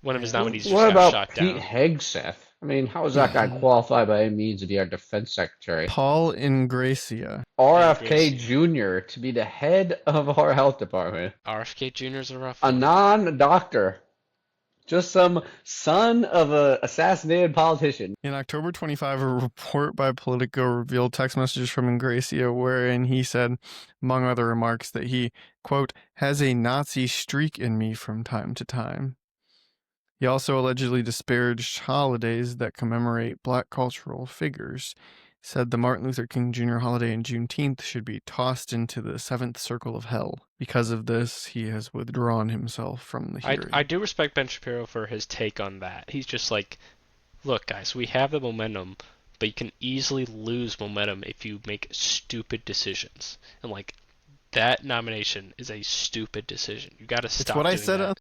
One of his Yeah. nominees just What got about shot Pete down. Hegseth? I mean, how is that guy qualified by any means to be our defense secretary? Paul Ingracia. And RFK Gracie. Jr. to be the head of our health department. RFK Jr.'s a rough A one. non-doctor. Just some son of a assassinated politician. In October 25, a report by Politico revealed text messages from Ingracia wherein he said, among other remarks, that he, quote, has a Nazi streak in me from time to time. He also allegedly disparaged holidays that commemorate black cultural figures, said the Martin Luther King Jr. holiday and Juneteenth should be tossed into the seventh circle of hell. Because of this, he has withdrawn himself from the hearing. I do respect Ben Shapiro for his take on that. He's just like, look, guys, we have the momentum, but you can easily lose momentum if you make stupid decisions. And like, that nomination is a stupid decision. You got to stop doing that.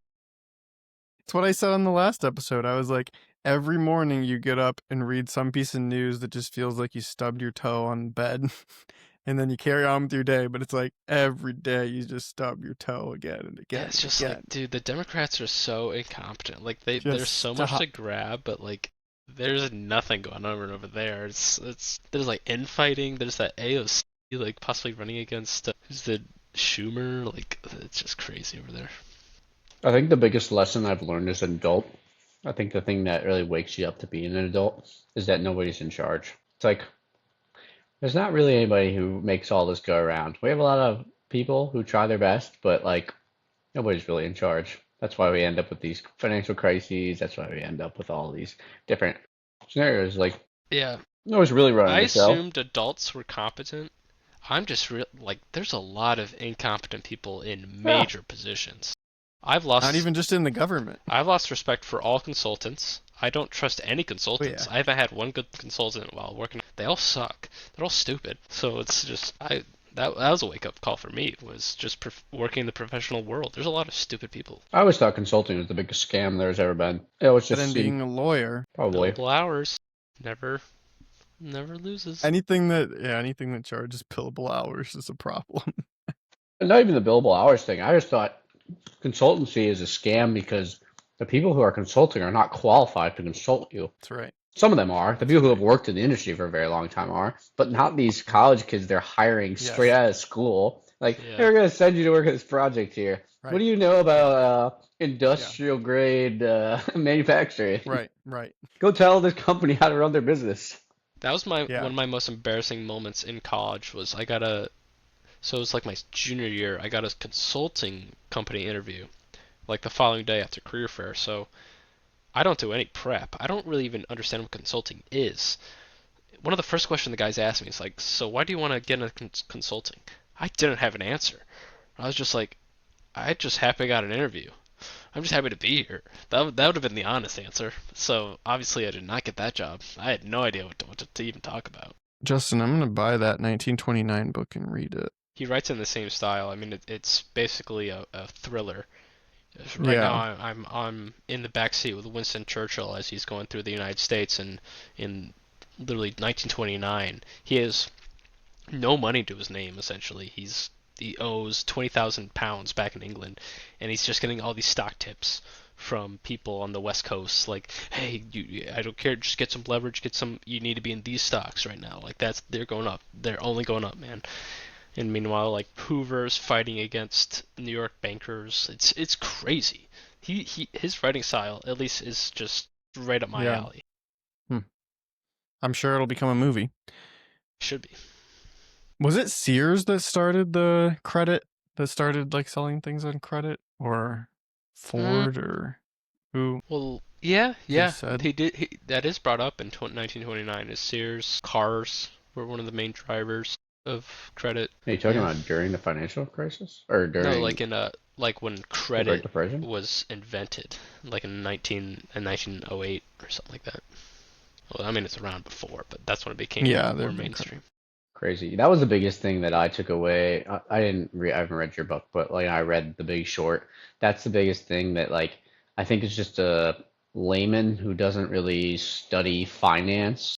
It's what I said on the last episode. I was like, every morning you get up and read some piece of news that just feels like you stubbed your toe on bed, and then you carry on with your day. But it's like every day you just stub your toe again and again. Yeah, it's just again. like, dude, the Democrats are so incompetent. Like there's so stop. much to grab, but like there's nothing going on over there. It's there's like infighting. There's that AOC like possibly running against who's the Schumer. Like it's just crazy over there. I think the biggest lesson I've learned as an adult, I think the thing that really wakes you up to being an adult is that nobody's in charge. It's like, there's not really anybody who makes all this go around. We have a lot of people who try their best, but like, nobody's really in charge. That's why we end up with these financial crises. That's why we end up with all these different scenarios. Like, Yeah, nobody's really running I the show. assumed adults were competent. I'm just like, there's a lot of incompetent people in major positions. Not even just in the government. I've lost respect for all consultants. I don't trust any consultants. yeah. I haven't had one good consultant while working. They all suck. They're all stupid. So it's just that was a wake up call for me. Was just working in the professional world. There's a lot of stupid people. I always thought consulting was the biggest scam there's ever been. It was But just then being a lawyer, probably. Billable hours never loses. anything that charges billable hours is a problem. And not even the billable hours thing. I just thought consultancy is a scam because the people who are consulting are not qualified to consult you. That's right. Some of them are. The people who have worked in the industry for a very long time are, but not these college kids they're hiring straight out of school. Like, Yeah. hey, we're going to send you to work on this project here. Right. What do you know about industrial grade manufacturing? Right. Go tell this company how to run their business. That was one of my most embarrassing moments in college. Was so it was like my junior year. I got a consulting company interview, like the following day after career fair. So I don't do any prep. I don't really even understand what consulting is. One of the first questions the guys asked me is like, so why do you want to get into consulting? I didn't have an answer. I was just like, I just happy I got an interview. I'm just happy to be here. That would have been the honest answer. So obviously I did not get that job. I had no idea what to even talk about. Justin, I'm gonna buy that 1929 book and read it. He writes in the same style. I mean, it's basically a thriller. Right now, I'm in the back seat with Winston Churchill as he's going through the United States, and in literally 1929, he has no money to his name. Essentially, he owes 20,000 pounds back in England, and he's just getting all these stock tips from people on the West Coast, like, hey, I don't care, just get some leverage, you need to be in these stocks right now. Like they're going up. They're only going up, man. And meanwhile, like Hoover's fighting against New York bankers. It's crazy. His writing style, at least, is just right up my alley. I'm sure it'll become a movie. Should be. Was it Sears that started the credit? That started like selling things on credit, or Ford, or who? Well, yeah. Said? He did. That is brought up in 1929. Is Sears cars were one of the main drivers of credit. Are you talking about during the financial crisis or during? No, like when credit was invented, like in 1908 or something like that. Well, I mean it's around before, but that's when it became more mainstream. Crazy. That was the biggest thing that I took away. I haven't read your book, but like I read The Big Short. That's the biggest thing that like I think is just a layman who doesn't really study finance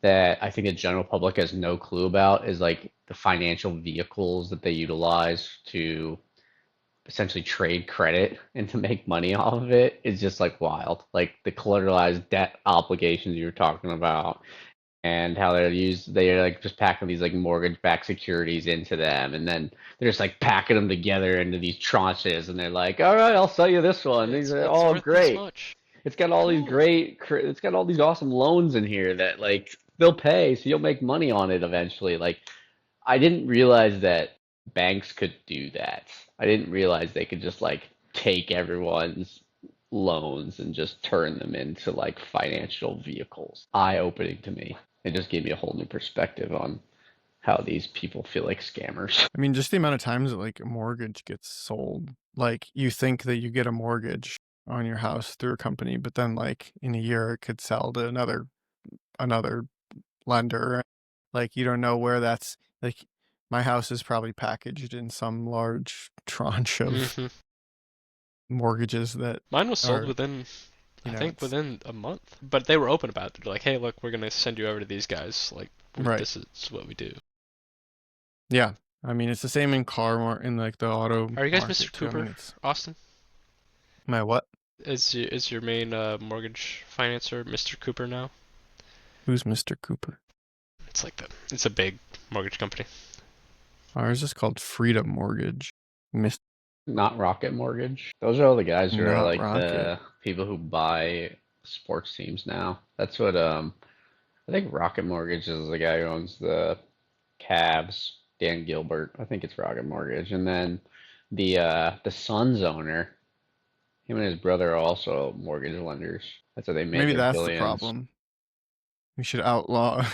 that I think the general public has no clue about is like the financial vehicles that they utilize to essentially trade credit and to make money off of it is just like wild. Like the collateralized debt obligations you were talking about and how they're like just packing these like mortgage-backed securities into them, and then they're just like packing them together into these tranches, and they're like, all right, I'll sell you this one. These are all great. It's got all it's got all these awesome loans in here that like they'll pay, so you'll make money on it eventually. Like I didn't realize that banks could do that. I didn't realize they could just like take everyone's loans and just turn them into like financial vehicles. Eye-opening to me. It just gave me a whole new perspective on how these people feel like scammers. I mean, just the amount of times that like a mortgage gets sold. Like you think that you get a mortgage on your house through a company, but then like in a year it could sell to another lender. Like you don't know where that's like my house is probably packaged in some large tranche of Hmm. mortgages that Mine was sold are, within, you I know, think it's within a month. But they were open about it. They're like, hey, look, we're gonna send you over to these guys. Like, right. this is what we do. Yeah. I mean, it's the same in in like the auto Are you guys Mr. market too. I mean, Cooper, it's Austin? my what? Is your main mortgage financer Mr. Cooper now? Who's Mr. Cooper? It's a big mortgage company. Ours is called Freedom Mortgage. Miss Not Rocket Mortgage. Those are all the guys who are Not like Rocket. the people who buy sports teams now. That's what I think Rocket Mortgage is the guy who owns the Cavs, Dan Gilbert. I think it's Rocket Mortgage. And then the Suns owner, him and his brother are also mortgage lenders. That's how they made Maybe their that's the billions. problem. We should outlaw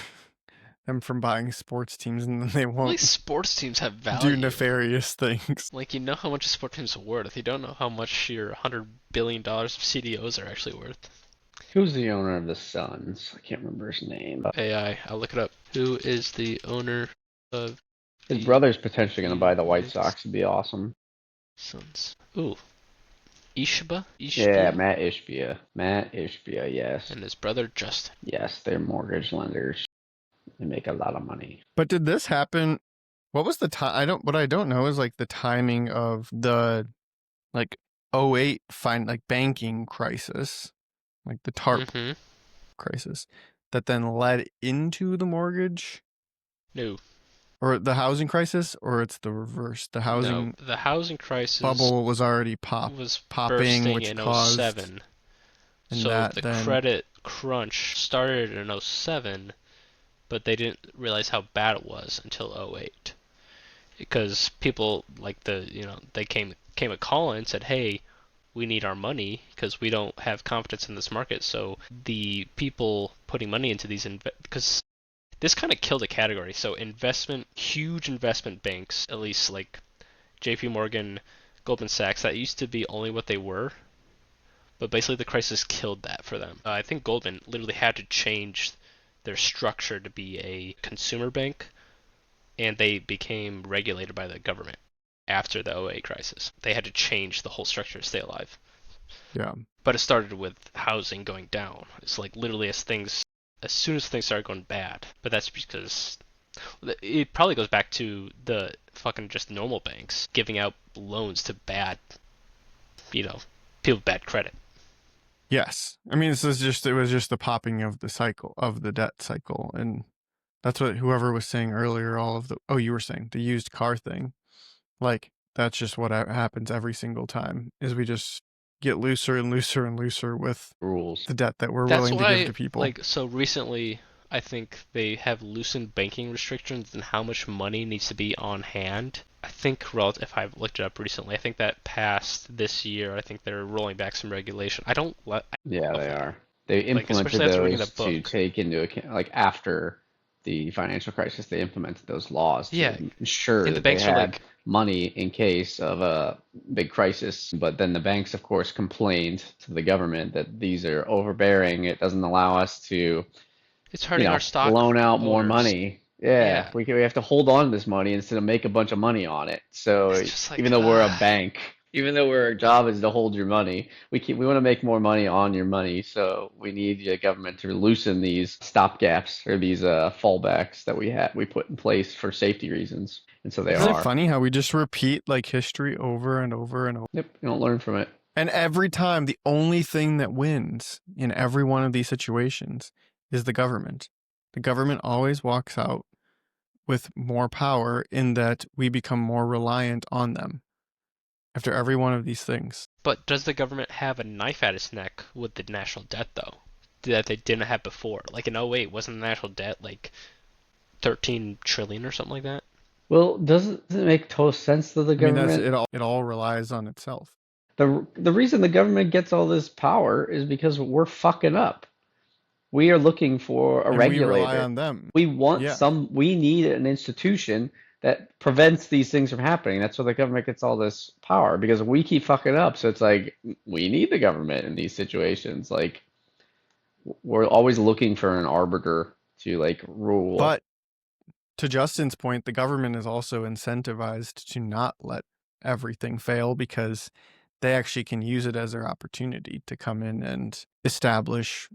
them from buying sports teams and then they At least won't sports teams have do value. nefarious things. Like, you know how much a sport team's worth. You don't know how much your $100 billion of CDOs are actually worth. Who's the owner of the Suns? I can't remember his name. AI, I'll look it up. Who is the owner of His the brother's potentially going to buy the White Phoenix Sox. It'd be awesome. Suns? Ooh, Ishba? Yeah, Ishbia? Matt Ishbia. Matt Ishbia, yes. And his brother Justin. Yes, they're mortgage lenders. They make a lot of money. But did this happen? What was the time? What I don't know is like the timing of the like '08 like banking crisis, like the TARP Mm-hmm. crisis that then led into the mortgage No, or the housing crisis, or it's the reverse. The no. housing The housing crisis bubble was already was popping, bursting which in caused, '07. and So that the then, credit crunch started in '07, but they didn't realize how bad it was until '08. Because people like they came a call and said, hey, we need our money because we don't have confidence in this market. So the people putting money into these because this kind of killed a category. So huge investment banks, at least like JP Morgan, Goldman Sachs, that used to be only what they were, but basically the crisis killed that for them. I think Goldman literally had to change their structure to be a consumer bank, and they became regulated by the government after the '08 crisis. They had to change the whole structure to stay alive. yeah. But it started with housing going down. It's like literally as soon as things started going bad. But that's because it probably goes back to the fucking just normal banks giving out loans to bad, you know, people with bad credit. Yes. I mean, it was just the popping of the cycle, of the debt cycle. And that's what whoever was saying earlier, you were saying the used car thing. Like, that's just what happens every single time is we just get looser and looser and looser with Rules. the debt that we're That's willing to give why, to people. like, so recently, I think they have loosened banking restrictions and how much money needs to be on hand. I think, if I've looked it up recently, I think that passed this year. I think they're rolling back some regulation. I don't let Yeah, of they that. are. They Like, implemented especially after reading those that to book. take into account, like after the financial crisis, they implemented those laws Yeah, to ensure and the that they banks are had like, money in case of a big crisis. But then the banks, of course, complained to the government that these are overbearing. It doesn't allow us to, it's hurting our stock loan out more owners. money. Yeah, Yeah, we have to hold on to this money instead of make a bunch of money on it. So it's just like, even though we're a bank, even though our job is to hold your money, we want to make more money on your money. So we need the government to loosen these stopgaps or these fallbacks that we put in place for safety reasons. And so they Isn't it are. funny how we just repeat like history over and over and over? Yep, you don't learn from it. And every time, the only thing that wins in every one of these situations is the government. The government always walks out with more power in that we become more reliant on them after every one of these things. but does the government have a knife at its neck with the national debt though? That they didn't have before. Like in '08, wasn't the national debt like 13 trillion or something like that? Well, does it make total sense to the I mean, that's government? it all relies on itself. The reason the government gets all this power is because we're fucking up. We are looking for a And we rely regulator. on them. Yeah. We need an institution that prevents these things from happening. That's why the government gets all this power because we keep fucking up. So it's like we need the government in these situations. Like we're always looking for an arbiter to like rule. But to Justin's point, the government is also incentivized to not let everything fail because they actually can use it as their opportunity to come in and establish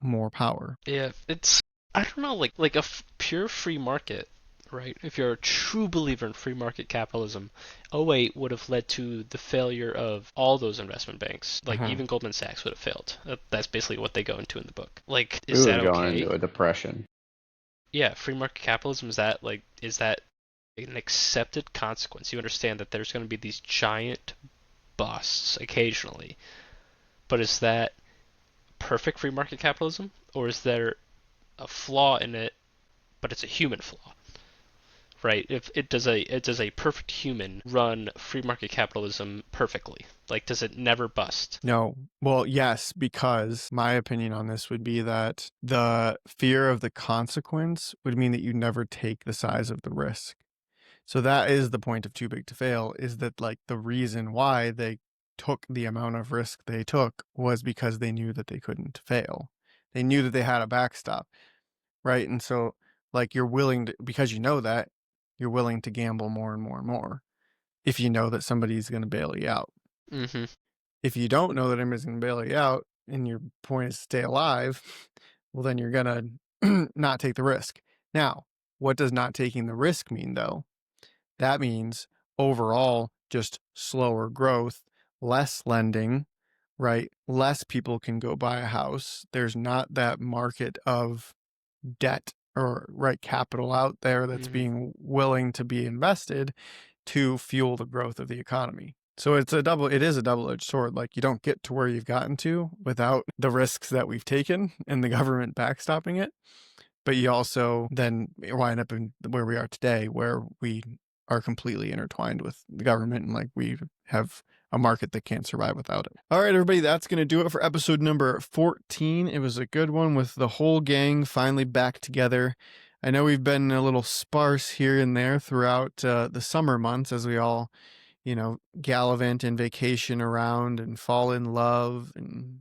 more power. Yeah, it's I don't know, like pure free market, right? If you're a true believer in free market capitalism, '08 would have led to the failure of all those investment banks. Like even Goldman Sachs would have failed. That's basically what they go into in the book. Like, We is would that have gone okay? into a depression. Yeah, free market capitalism, is that an accepted consequence? You understand that there's going to be these giant busts occasionally, but is that perfect free market capitalism, or is there a flaw in it, but it's a human flaw, right? If it does a perfect human run free market capitalism perfectly? Like, does it never bust? No. Well, yes, because my opinion on this would be that the fear of the consequence would mean that you never take the size of the risk. So that is the point of too big to fail, is that like the reason why they took the amount of risk they took was because they knew that they couldn't fail. They knew that they had a backstop, right? And so like you're willing to, because you know that, you're willing to gamble more and more and more if you know that somebody's going to bail you out. Mm-hmm. If you don't know that anybody's going to bail you out and your point is to stay alive, well, then you're going to not take the risk. Now, what does not taking the risk mean though? That means overall just slower growth, less lending, right? Less people can go buy a house. There's not that market of debt or right capital out there that's Mm-hmm. being willing to be invested to fuel the growth of the economy. So it is a double-edged sword. Like you don't get to where you've gotten to without the risks that we've taken and the government backstopping it. But you also then wind up in where we are today, where we are completely intertwined with the government and like we have a market that can't survive without it. All right, everybody, that's going to do it for episode number 14. It was a good one with the whole gang finally back together. I know we've been a little sparse here and there throughout the summer months as we all, gallivant and vacation around and fall in love and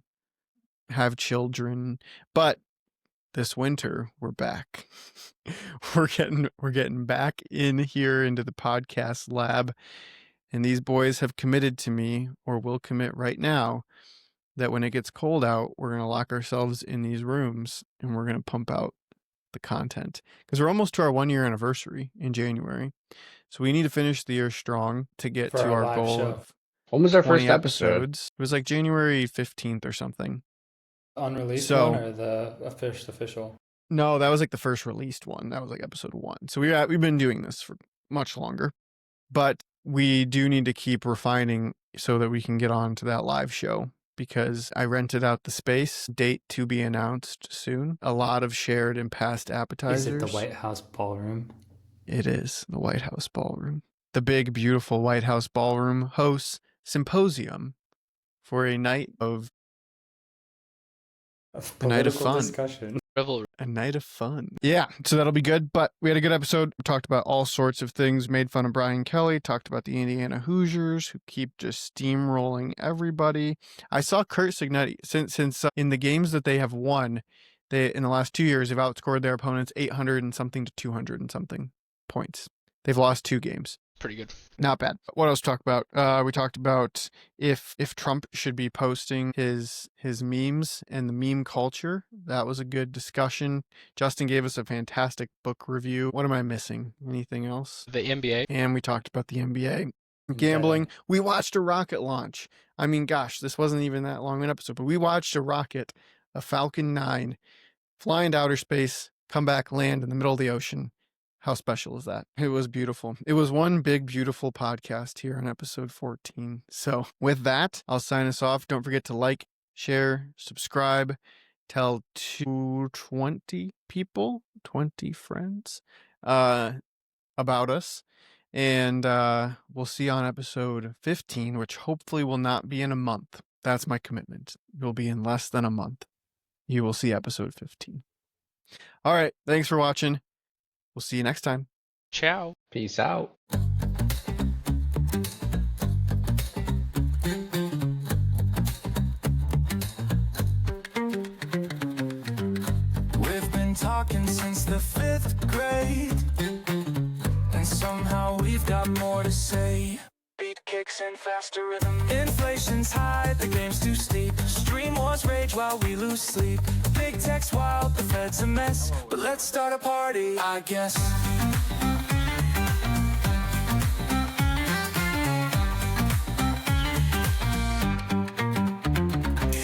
have children. But this winter we're back. we're getting back in here into the podcast lab, and these boys have committed to me, or will commit right now, that when it gets cold out, we're going to lock ourselves in these rooms and we're going to pump out the content because we're almost to our 1 year anniversary in January. So we need to finish the year strong to get For to our our live goal show. of When was our 20 first episode? episodes. It was like January 15th or something. Unreleased So- one or the official? No, that was like the first released one. That was like episode 1. So we've been doing this for much longer, but we do need to keep refining so that we can get on to that live show because I rented out the space. Date to be announced soon. A lot of shared and past appetizers. Is it the White House Ballroom? It is the White House Ballroom. The big, beautiful White House Ballroom hosts Symposium for a night of Of A night of political fun. discussion. Revelry. A night of fun. Yeah, so that'll be good. But we had a good episode. We talked about all sorts of things, made fun of Brian Kelly, talked about the Indiana Hoosiers who keep just steamrolling everybody. I saw Kurt Signetti, since in the games that they have won, they in the last 2 years, they've outscored their opponents 800 and something to 200 and something points. They've lost 2 games. Pretty good. Not bad. What else talk about? We talked about if Trump should be posting his memes and the meme culture. That was a good discussion. Justin gave us a fantastic book review. What am I missing? Anything else? The NBA. And we talked about the NBA. Gambling. We watched a rocket launch. I mean, gosh, this wasn't even that long an episode, but we watched a rocket, a Falcon 9, fly into outer space, come back, land in the middle of the ocean. How special is that? It was beautiful. It was one big, beautiful podcast here on episode 14. So with that, I'll sign us off. Don't forget to like, share, subscribe, tell 20 people, 20 friends, about us. And we'll see you on episode 15, which hopefully will not be in a month. That's my commitment. It will be in less than a month. You will see episode 15. All right. Thanks for watching. We'll see you next time. Ciao. Peace out. We've been talking since the 5th grade, and somehow we've got more to say. Beat kicks and faster rhythm. Inflation's high, the game's too steep. Stream wars rage while we lose sleep. Big tech's wild, the Fed's a mess, but let's start a party, I guess.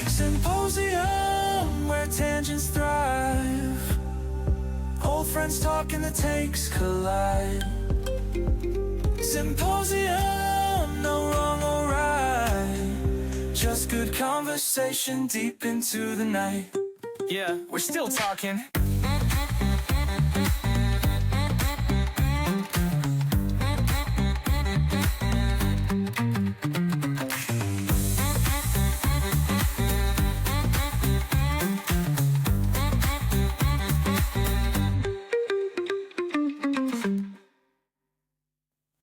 Symposium, where tangents thrive. Old friends talking, the takes collide. Symposium, no wrong or right, just good conversation deep into the night. Yeah, we're still talking.